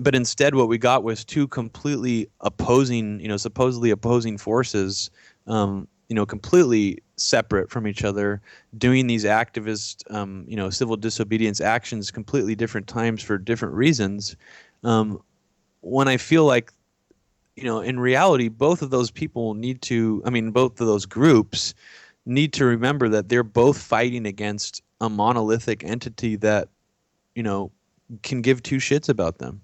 But instead, what we got was two completely opposing, supposedly opposing forces, completely separate from each other, doing these activist, civil disobedience actions completely different times for different reasons. When I feel like, in reality, both of those people both of those groups need to remember that they're both fighting against a monolithic entity that, can give two shits about them.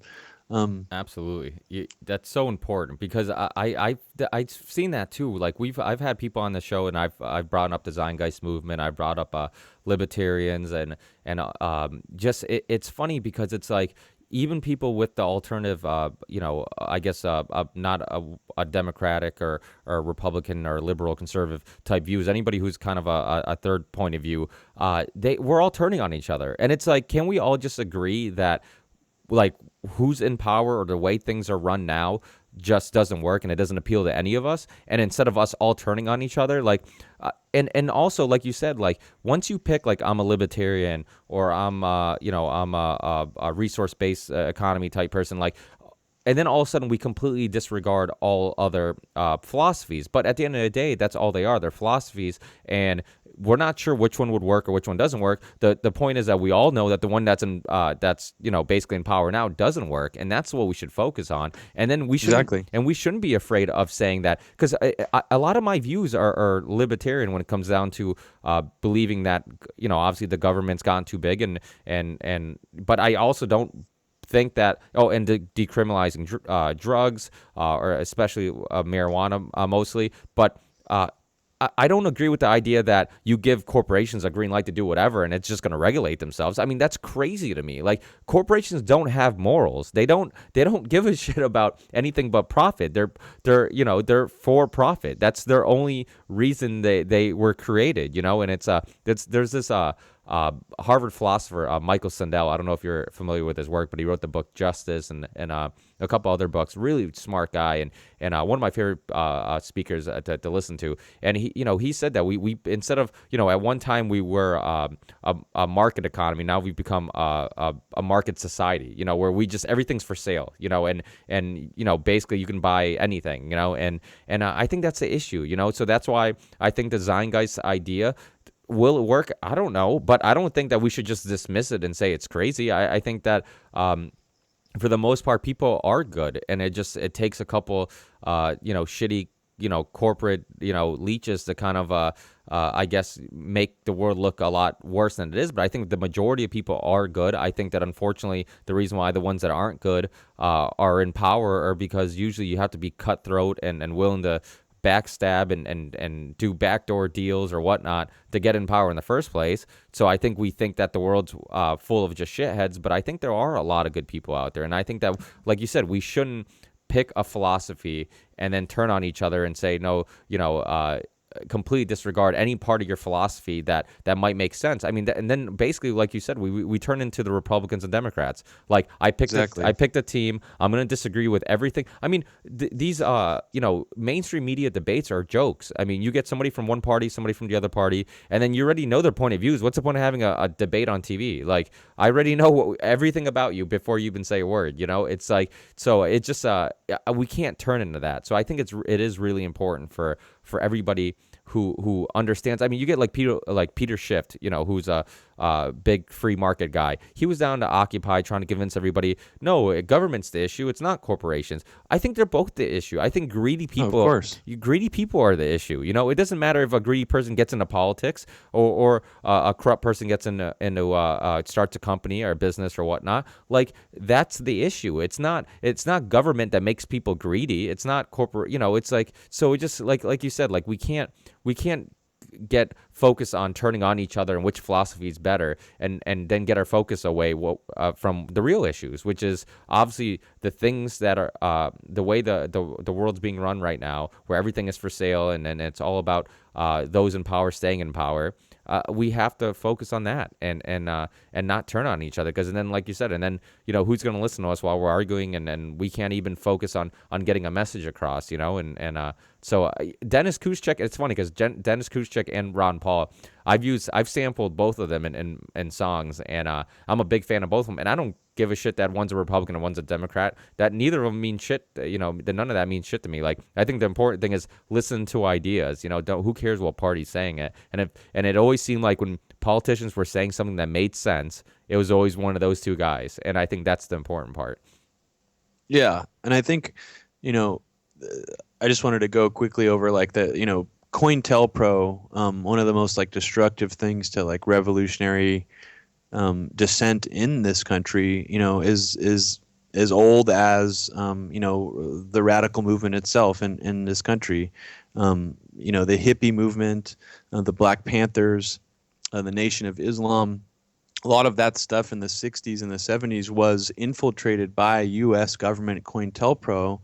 Absolutely. That's so important, because I've seen that too. Like I've had people on the show, and I've brought up the Zeitgeist movement. I brought up libertarians, and just it's funny because it's like, even people with the alternative, I guess not a Democratic or Republican or liberal conservative type views, anybody who's kind of a third point of view, we're all turning on each other. And it's like, can we all just agree that, like, who's in power or the way things are run now just doesn't work, and it doesn't appeal to any of us? And instead of us all turning on each other, like, and also, like you said, like, once you pick, like, I'm a libertarian, or I'm I'm a resource-based economy type person, like, and then all of a sudden we completely disregard all other philosophies. But at the end of the day, that's all they are. They're philosophies, and we're not sure which one would work or which one doesn't work. The point is that we all know that the one that's basically in power now doesn't work, and that's what we should focus on. And then we shouldn't be afraid of saying that, because a lot of my views are libertarian when it comes down to believing that obviously the government's gotten too big, but I also don't think that decriminalizing drugs, or especially marijuana, mostly, but I don't agree with the idea that you give corporations a green light to do whatever and it's just going to regulate themselves. I mean, that's crazy to me. Like, corporations don't have morals. They don't give a shit about anything but profit. They're for profit. That's their only reason they were created, and there's this Harvard philosopher, Michael Sandel. I don't know if you're familiar with his work, but he wrote the book Justice and a couple other books. Really smart guy, and one of my favorite speakers to listen to. And he said that we instead of at one time we were a market economy, now we've become a market society. Where we just, everything's for sale. And basically you can buy anything. And I think that's the issue. So that's why I think the Zeitgeist idea. Will it work? I don't know, but I don't think that we should just dismiss it and say it's crazy. I think that for the most part, people are good, and it takes a couple, shitty corporate, leeches to kind of, I guess, make the world look a lot worse than it is. But I think the majority of people are good. I think that unfortunately, the reason why the ones that aren't good are in power are because usually you have to be cutthroat and willing to backstab and do backdoor deals or whatnot to get in power in the first place. So I think we think that the world's full of just shitheads, but I think there are a lot of good people out there. And I think that, like you said, we shouldn't pick a philosophy and then turn on each other and say, no, completely disregard any part of your philosophy that might make sense. I mean, and then basically, like you said, we turn into the Republicans and Democrats. Like I picked a team. I'm going to disagree with everything. I mean, these mainstream media debates are jokes. I mean, you get somebody from one party, somebody from the other party, and then you already know their point of views. What's the point of having a debate on TV? Like I already know everything about you before you even say a word. It's like, so it just we can't turn into that. So I think it is really important for everybody who understands. I mean, you get like Peter Schiff, who's a big free market guy. He was down to Occupy trying to convince everybody, no, government's the issue. It's not corporations. I think they're both the issue. I think greedy people, of course, greedy people are the issue. It doesn't matter if a greedy person gets into politics or a corrupt person gets into starts a company or a business or whatnot. Like that's the issue. It's not government that makes people greedy. It's not corporate. It's like, so it just like you said, like we can't get focused on turning on each other and which philosophy is better, and then get our focus away from the real issues, which is obviously the things that are the way the world's being run right now, where everything is for sale and it's all about those in power staying in power. We have to focus on that and not turn on each other, because then, like you said, and then who's going to listen to us while we're arguing, and we can't even focus on getting a message across, so Dennis Kuschek, it's funny because Dennis Kuschek and Ron Paul, I've sampled both of them in songs, and I'm a big fan of both of them, and I don't give a shit that one's a Republican and one's a Democrat. That neither of them mean shit. That none of that means shit to me. Like I think the important thing is listen to ideas. Who cares what party's saying it? And it always seemed like when politicians were saying something that made sense, it was always one of those two guys. And I think that's the important part. Yeah, and I think I just wanted to go quickly over like the COINTELPRO, one of the most like destructive things to like revolutionary dissent in this country, is as old as the radical movement itself in this country. The hippie movement, the Black Panthers, the Nation of Islam. A lot of that stuff in the 60s and the 70s was infiltrated by U.S. government COINTELPRO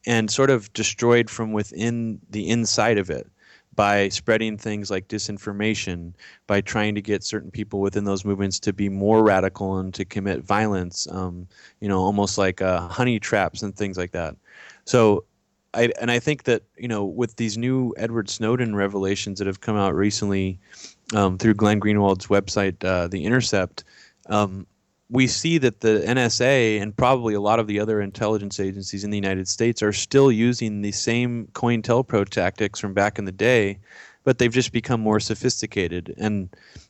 and sort of destroyed from within the inside of it by spreading things like disinformation, by trying to get certain people within those movements to be more radical and to commit violence, almost like honey traps and things like that. So I think that, with these new Edward Snowden revelations that have come out recently through Glenn Greenwald's website, The Intercept, we see that the NSA and probably a lot of the other intelligence agencies in the United States are still using the same COINTELPRO tactics from back in the day, but they've just become more sophisticated. And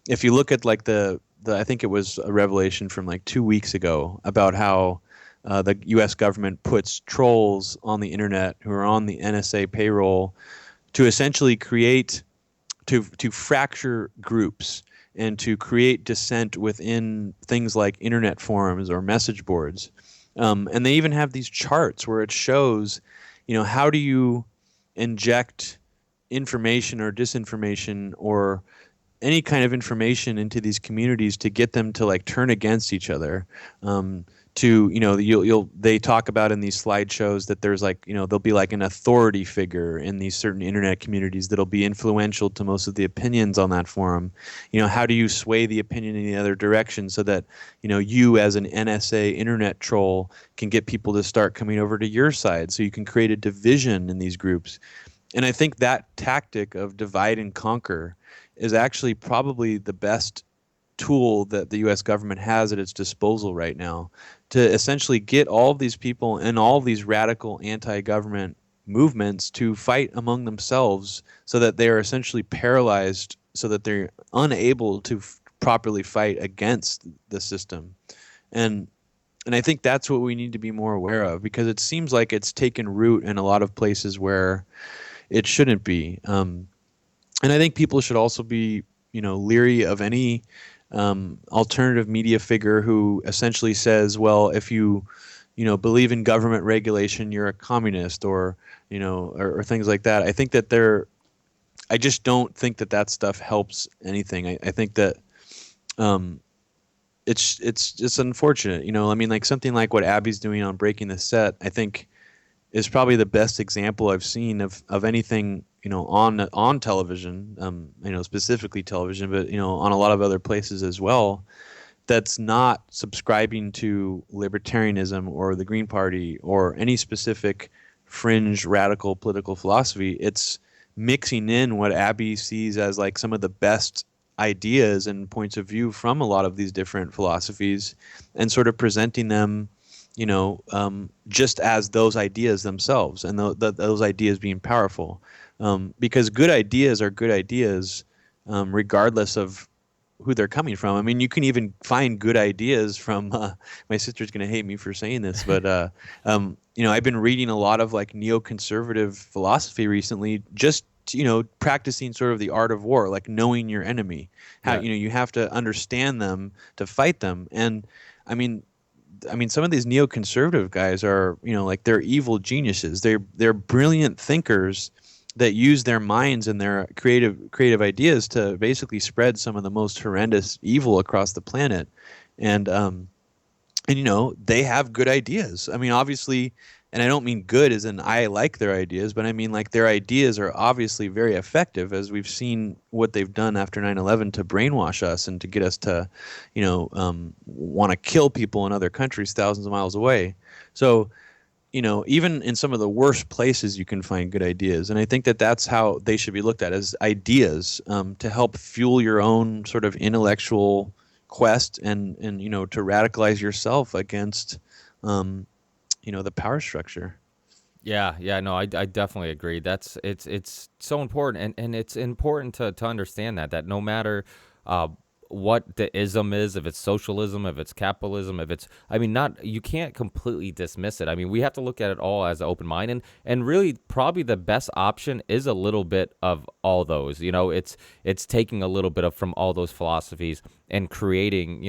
if you look at like the I think it was a revelation from like 2 weeks ago about how the U.S. government puts trolls on the internet who are on the NSA payroll to essentially to fracture groups and to create dissent within things like internet forums or message boards. And they even have these charts where it shows, how do you inject information or disinformation or any kind of information into these communities to get them to like turn against each other. They talk about in these slideshows that there's like, there'll be like an authority figure in these certain internet communities that'll be influential to most of the opinions on that forum. How do you sway the opinion in the other direction so that, you as an NSA internet troll can get people to start coming over to your side so you can create a division in these groups. And I think that tactic of divide and conquer is actually probably the best tool that the U.S. government has at its disposal right now to essentially get all of these people and all of these radical anti-government movements to fight among themselves so that they are essentially paralyzed, so that they're unable to properly fight against the system. And I think that's what we need to be more aware of, because it seems like it's taken root in a lot of places where it shouldn't be. And I think people should also be, leery of any alternative media figure who essentially says, well, if you, believe in government regulation, you're a communist, or, or things like that. I think that I just don't think that that stuff helps anything. I think that it's just unfortunate. I mean, like something like what Abby's doing on Breaking the Set, I think is probably the best example I've seen of anything, on television, specifically television, but, on a lot of other places as well, that's not subscribing to libertarianism or the Green Party or any specific fringe radical political philosophy. It's mixing in what Abby sees as like some of the best ideas and points of view from a lot of these different philosophies, and sort of presenting them, just as those ideas themselves, and those ideas being powerful. Because good ideas are good ideas, regardless of who they're coming from. I mean, you can even find good ideas from. My sister's going to hate me for saying this, but I've been reading a lot of like neoconservative philosophy recently, just practicing sort of the art of war, like knowing your enemy. How you have to understand them to fight them. And I mean, some of these neoconservative guys are, like they're evil geniuses. They're brilliant thinkers that use their minds and their creative ideas to basically spread some of the most horrendous evil across the planet. And they have good ideas. I mean, obviously, and I don't mean good as in I like their ideas, but I mean like their ideas are obviously very effective, as we've seen what they've done after 9/11 to brainwash us and to get us to, want to kill people in other countries thousands of miles away. So, even in some of the worst places, you can find good ideas. And I think that that's how they should be looked at, as ideas, to help fuel your own sort of intellectual quest and to radicalize yourself against, the power structure. Yeah, no, I definitely agree. It's so important, and it's important to understand that no matter what the ism is, if it's socialism, if it's capitalism, if it's, I mean, not, you can't completely dismiss it. I mean, we have to look at it all as an open mind, and really probably the best option is a little bit of all those. It's taking a little bit of from all those philosophies and creating,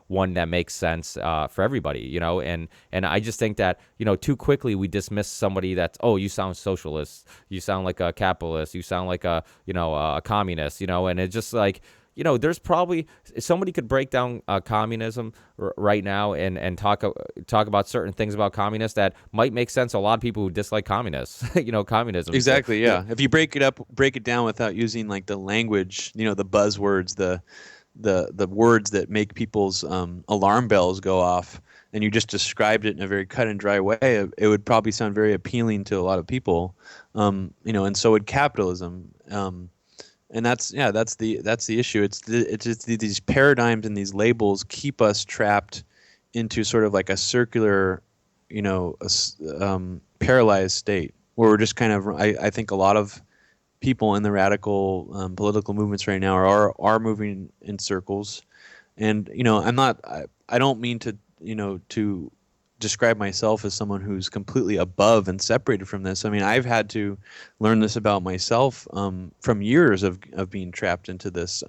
one that makes sense for everybody, and I just think that, too quickly we dismiss somebody that's, oh, you sound socialist, you sound like a capitalist, you sound like a, a communist, and it's just like, there's probably somebody could break down communism right now and talk about certain things about communists that might make sense to a lot of people who dislike communists, communism. Exactly. Yeah. If you break it down without using like the language, the buzzwords, the words that make people's alarm bells go off, and you just described it in a very cut and dry way, it would probably sound very appealing to a lot of people. And so would capitalism. And that's the issue. It's just these paradigms and these labels keep us trapped into sort of like a circular, paralyzed state where we're just kind of. I think a lot of people in the radical political movements right now are moving in circles, and I don't mean to to describe myself as someone who's completely above and separated from this. I mean, I've had to learn this about myself from years of being trapped into this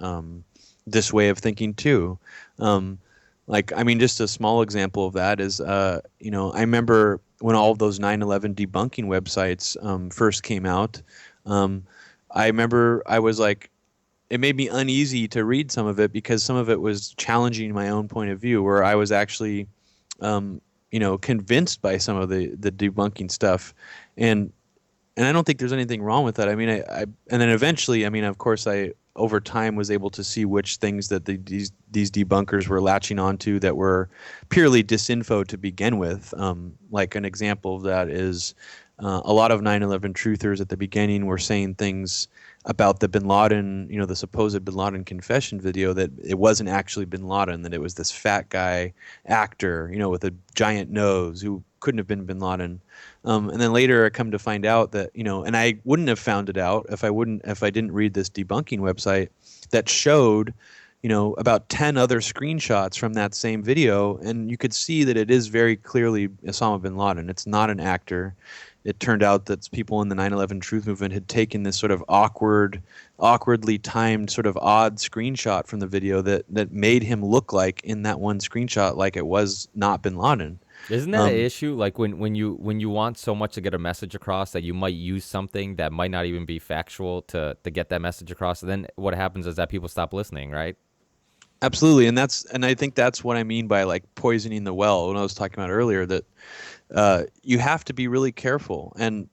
this way of thinking too. Just a small example of that is, I remember when all of those 9/11 debunking websites first came out. I remember I was like, it made me uneasy to read some of it because some of it was challenging my own point of view, where I was actually convinced by some of the debunking stuff, and I don't think there's anything wrong with that. I mean, I and then eventually, I mean, of course, I over time was able to see which things that these debunkers were latching onto that were purely disinfo to begin with. Like an example of that is a lot of 9/11 truthers at the beginning were saying things about the Bin Laden, the supposed Bin Laden confession video, that it wasn't actually Bin Laden, that it was this fat guy actor, with a giant nose who couldn't have been Bin Laden. And then later I come to find out that, and I wouldn't have found it out if I didn't read this debunking website that showed, about 10 other screenshots from that same video, and you could see that it is very clearly Osama bin Laden. It's not an actor. It turned out that people in the 9/11 Truth Movement had taken this sort of awkwardly timed, sort of odd screenshot from the video that made him look like, in that one screenshot, like it was not bin Laden. Isn't that an issue? Like when you want so much to get a message across that you might use something that might not even be factual to get that message across. And then what happens is that people stop listening, right? Absolutely, and I think that's what I mean by like poisoning the well. When I was talking about earlier, that you have to be really careful. And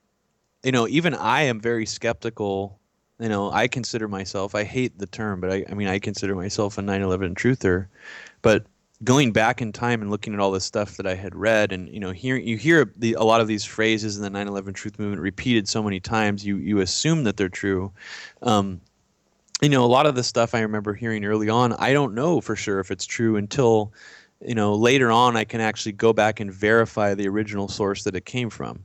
even I am very skeptical. I consider myself, I hate the term, but I mean, I consider myself a 9/11 truther. But going back in time and looking at all this stuff that I had read, and you hear a lot of these phrases in the 9/11 Truth Movement repeated so many times, you assume that they're true. A lot of the stuff I remember hearing early on, I don't know for sure if it's true until later on I can actually go back and verify the original source that it came from.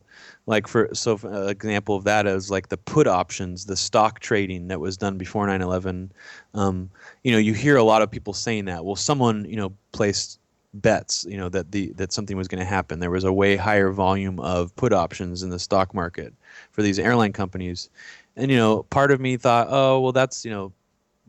Like for example of that is like the put options, the stock trading that was done before 9/11. You hear a lot of people saying that. Well, someone placed bets, that something was going to happen. There was a way higher volume of put options in the stock market for these airline companies, and part of me thought, oh well, that's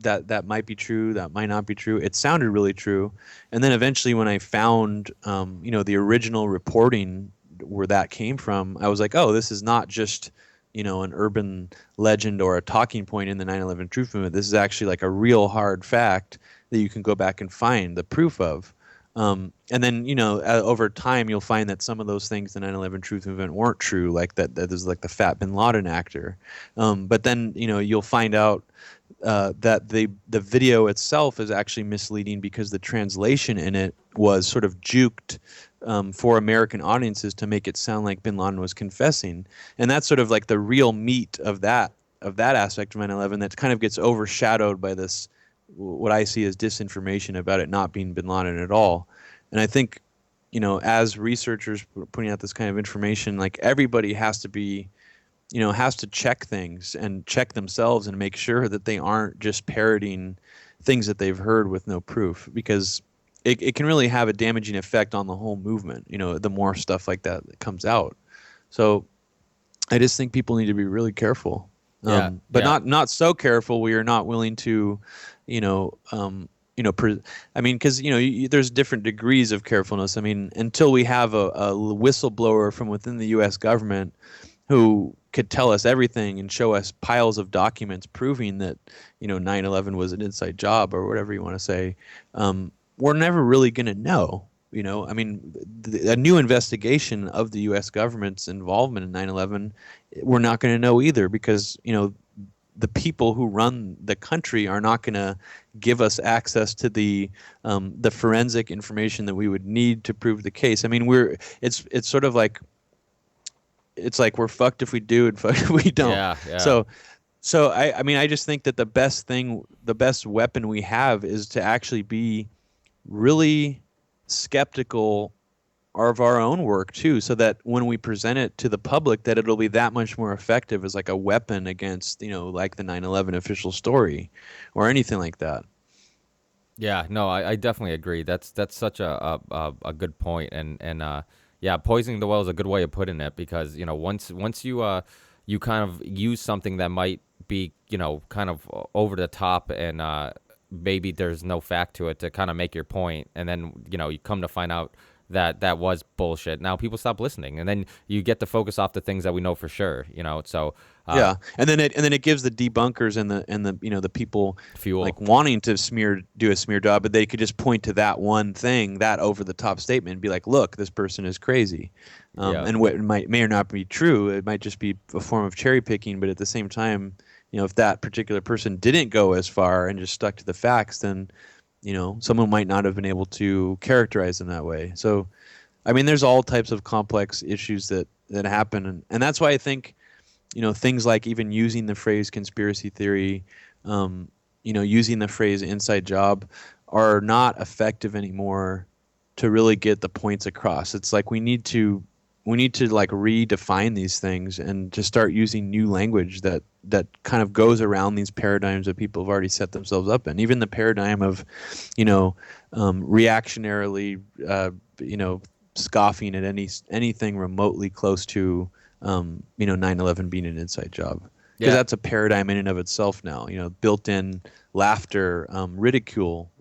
that might be true, that might not be true. It sounded really true, and then eventually when I found the original reporting where that came from, I was like, oh, this is not just an urban legend or a talking point in the 9/11 Truth Movement. This is actually like a real hard fact that you can go back and find the proof of. And then over time you'll find that some of those things the 9/11 Truth Movement weren't true, like that is like the fat bin Laden actor. But then you'll find out that the video itself is actually misleading because the translation in it was sort of juked for American audiences to make it sound like bin Laden was confessing. And that's sort of like the real meat of that aspect of 9/11 that kind of gets overshadowed by this, what I see as disinformation about it not being bin Laden at all. And I think, as researchers putting out this kind of information, like everybody has to check things and check themselves and make sure that they aren't just parroting things that they've heard with no proof, because it can really have a damaging effect on the whole movement, the more stuff like that comes out. So I just think people need to be really careful. Yeah, But yeah. not so careful we are not willing to, I mean, because there's different degrees of carefulness. I mean, until we have a whistleblower from within the U.S. government who could tell us everything and show us piles of documents proving that 9/11 was an inside job or whatever you want to say, we're never really going to know. I mean, a new investigation of the U.S. government's involvement in 9/11, we're not going to know either, because the people who run the country are not going to give us access to the forensic information that we would need to prove the case. I mean, it's sort of like, it's like we're fucked if we do and fucked if we don't. Yeah, yeah. So I mean, I just think that the best weapon we have is to actually be really skeptical of our own work too, so that when we present it to the public, that it'll be that much more effective as like a weapon against, like the 9/11 official story or anything like that. Yeah, no, I definitely agree. That's such a good point, and yeah, poisoning the well is a good way of putting it, because once you kind of use something that might be kind of over the top, and maybe there's no fact to it to kind of make your point, and then you come to find out that was bullshit. Now people stop listening, and then you get to focus off the things that we know for sure. So Yeah, and then it gives the debunkers and the people fuel. like wanting to do a smear job, but they could just point to that one thing, that over the top statement, and be like, look, this person is crazy. Yeah. And what may or not be true, it might just be a form of cherry picking. But at the same time, if that particular person didn't go as far and just stuck to the facts, then someone might not have been able to characterize them that way. So I mean, there's all types of complex issues that happen, and that's why I think things like even using the phrase conspiracy theory, using the phrase inside job, are not effective anymore to really get the points across. It's like we need to we need to like redefine these things and just start using new language that kind of goes around these paradigms that people have already set themselves up in. Even the paradigm of, you know, reactionarily, you know, scoffing at anything remotely close to, you know, 9/11 being an inside job, because Yeah. that's a paradigm in and of itself now. You know, built-in laughter, ridicule,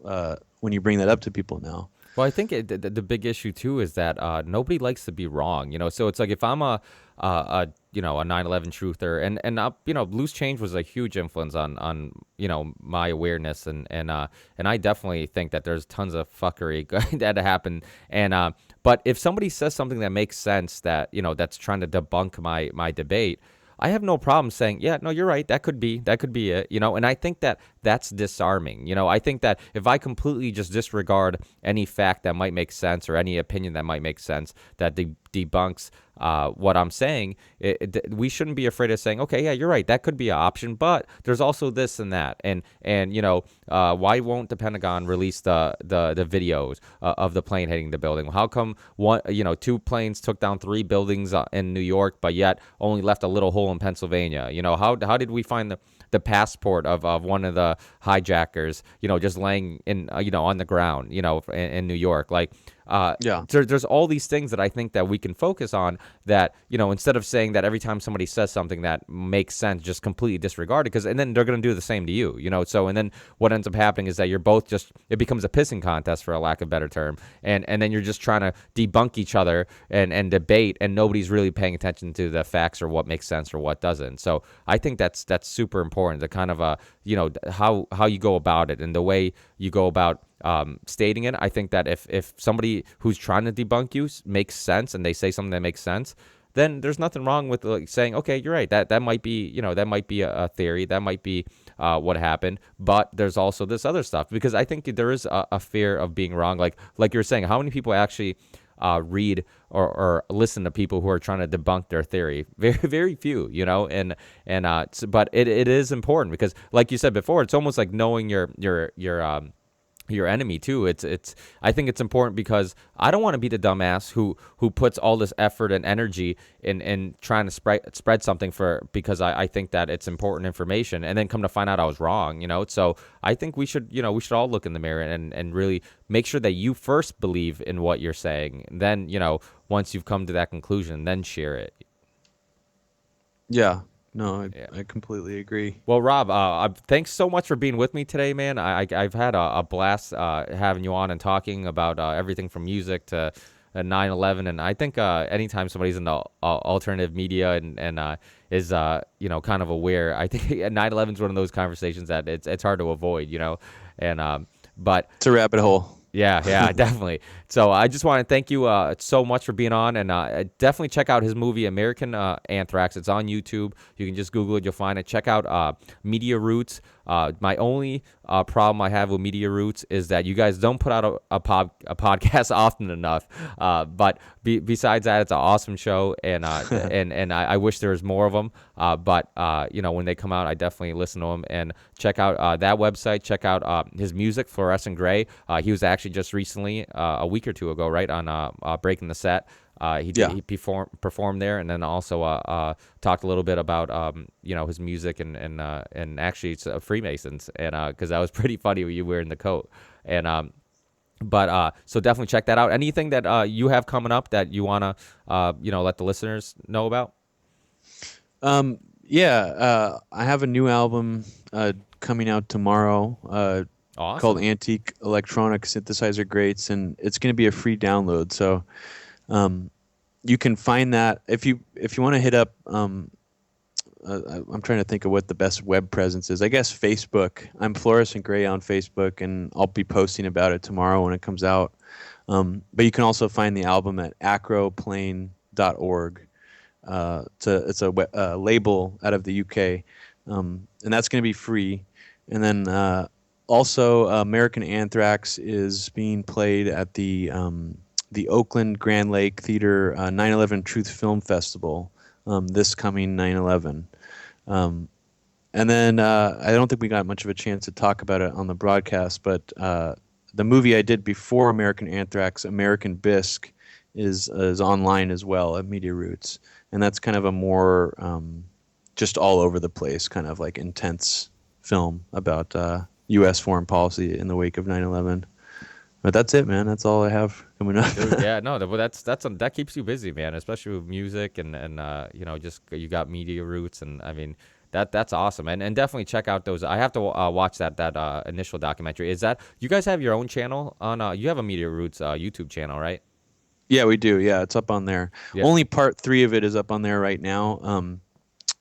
when you bring that up to people now. Well, I think the big issue too is that nobody likes to be wrong, you know. So it's like if I'm a you know, a 9/11 truther, and you know, loose change was a huge influence on you know, my awareness, and I definitely think that there's tons of fuckery that happened, and but if somebody says something that makes sense, that, you know, that's trying to debunk my debate, I have no problem saying, yeah, no, you're right. That could be it, you know. And I think that that's disarming. You know, I think that if I completely just disregard any fact that might make sense or any opinion that might make sense that debunks what I'm saying, we shouldn't be afraid of saying, okay, yeah, you're right. That could be an option, but there's also this and that. And you know, why won't the Pentagon release the videos of the plane hitting the building? How come two planes took down 3 buildings in New York, but yet only left a little hole in Pennsylvania? You know, how did we find the passport of one of the hijackers, you know, just laying in, you know, on the ground, you know, in New York? Like, Yeah. there's all these things that I think that we can focus on, that, you know, instead of saying that every time somebody says something that makes sense, just completely disregard it, and then they're going to do the same to you, you know. So, and then what ends up happening is that you're both just, it becomes a pissing contest, for a lack of a better term, and then you're just trying to debunk each other and debate, and nobody's really paying attention to the facts or what makes sense or what doesn't. So I think that's super important, to kind of you know, how you go about it and the way you go about stating it. I think that if somebody who's trying to debunk you makes sense, and they say something that makes sense, then there's nothing wrong with, like, saying, okay, you're right, that might be, you know, that might be a theory, that might be what happened, but there's also this other stuff, because I think there is a fear of being wrong. Like you're saying, how many people actually read or listen to people who are trying to debunk their theory? Very, very few, you know. But it is important, because, like you said before, it's almost like knowing your enemy too. It's I think it's important, because I don't want to be the dumbass who puts all this effort and energy in trying to spread something because I think that it's important information, and then come to find out I was wrong, you know. So I think we should all look in the mirror and really make sure that you first believe in what you're saying. Then, you know, once you've come to that conclusion, then share it. Yeah. No, Yeah. I completely agree. Well, Rob, thanks so much for being with me today, man. I've had a blast having you on and talking about everything from music to 9/11, and I think anytime somebody's in the alternative media and is you know, kind of aware, I think 9/11 is one of those conversations that it's hard to avoid, you know, and but. It's a rabbit hole. Yeah, definitely. So I just want to thank you so much for being on, and definitely check out his movie, American Anthrax. It's on YouTube. You can just Google it, you'll find it. Check out Media Roots. My only problem I have with Media Roots is that you guys don't put out a podcast often enough. But besides that, it's an awesome show, and and I wish there was more of them. But you know, when they come out, I definitely listen to them. And check out that website. Check out his music, Fluorescent Grey. He was actually just recently, a week or two ago, right, on Breaking the Set. He performed there, and then also talked a little bit about you know, his music and actually it's Freemasons, and because that was pretty funny when you wearing the coat, and but so definitely check that out. Anything that you have coming up that you wanna you know, let the listeners know about? Yeah, I have a new album coming out tomorrow Awesome. called Antique Electronic Synthesizer Greats, and it's going to be a free download. So you can find that if you want to hit up. I'm trying to think of what the best web presence is. I guess Facebook. I'm Fluorescent Grey on Facebook, and I'll be posting about it tomorrow when it comes out. But you can also find the album at acroplane.org. It's a label out of the UK, and that's going to be free. And then also, American Anthrax is being played at the Oakland Grand Lake Theater 9/11 Truth Film Festival this coming 9/11. And then I don't think we got much of a chance to talk about it on the broadcast, but the movie I did before American Anthrax, American Bisque, is online as well at Media Roots, and that's kind of a more just all over the place kind of like intense film about U.S. foreign policy in the wake of 9/11. But that's it, man. That's all I have coming up. Dude, yeah, no, but that keeps you busy, man, especially with music and just you got Media Roots, and I mean that's awesome, and definitely check out those. I have to watch that initial documentary. Is that you guys have your own channel on? You have a Media Roots YouTube channel, right? Yeah, we do. Yeah, it's up on there. Yeah. Only part 3 of it is up on there right now.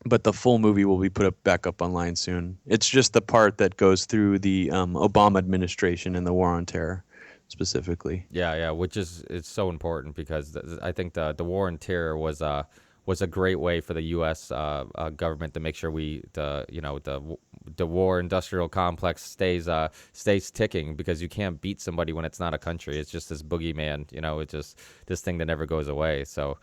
But the full movie will be put back up online soon. It's just the part that goes through the Obama administration and the war on terror specifically. Yeah, which is it's so important because I think the war on terror was a great way for the U.S. Government to make sure the war industrial complex stays ticking, because you can't beat somebody when it's not a country. It's just this boogeyman, it's just this thing that never goes away. So.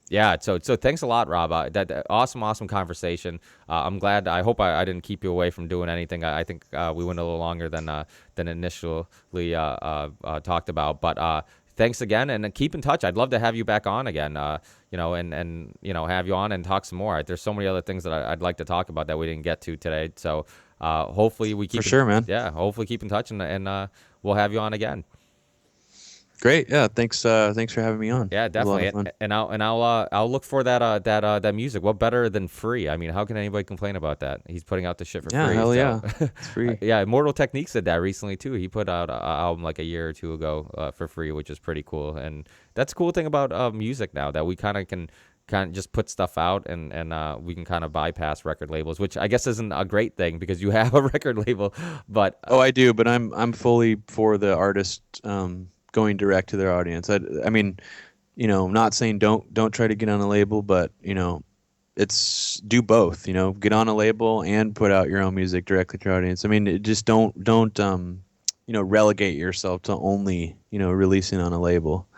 Yeah, so thanks a lot, Rob. That awesome conversation. I'm glad. I hope I didn't keep you away from doing anything. I think we went a little longer than initially talked about. But thanks again, and keep in touch. I'd love to have you back on again. And have you on and talk some more. There's so many other things that I'd like to talk about that we didn't get to today. So hopefully we keep for sure, man. Yeah, hopefully keep in touch, and we'll have you on again. Great, yeah. Thanks for having me on. Yeah, definitely. And I'll look for that music. What better than free? I mean, how can anybody complain about that? He's putting out the shit for free. Yeah, hell so. yeah, it's free. Yeah, Immortal Techniques did that recently too. He put out an album like a year or two ago for free, which is pretty cool. And that's a cool thing about music now, that we kind of just put stuff out, and we can kind of bypass record labels, which I guess isn't a great thing because you have a record label. But I do, but I'm fully for the artist going direct to their audience. I mean, not saying don't try to get on a label, but it's do both. Get on a label and put out your own music directly to your audience. I mean, just don't relegate yourself to only releasing on a label.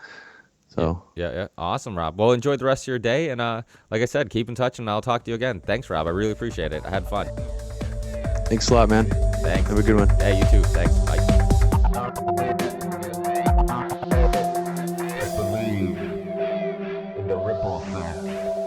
So yeah, awesome, Rob. Well, enjoy the rest of your day, and like I said, keep in touch, and I'll talk to you again. Thanks, Rob. I really appreciate it. I had fun. Thanks a lot, man. Thanks. Have a good one. Yeah, you too. Thanks. Bye. Believe in the ripple effect.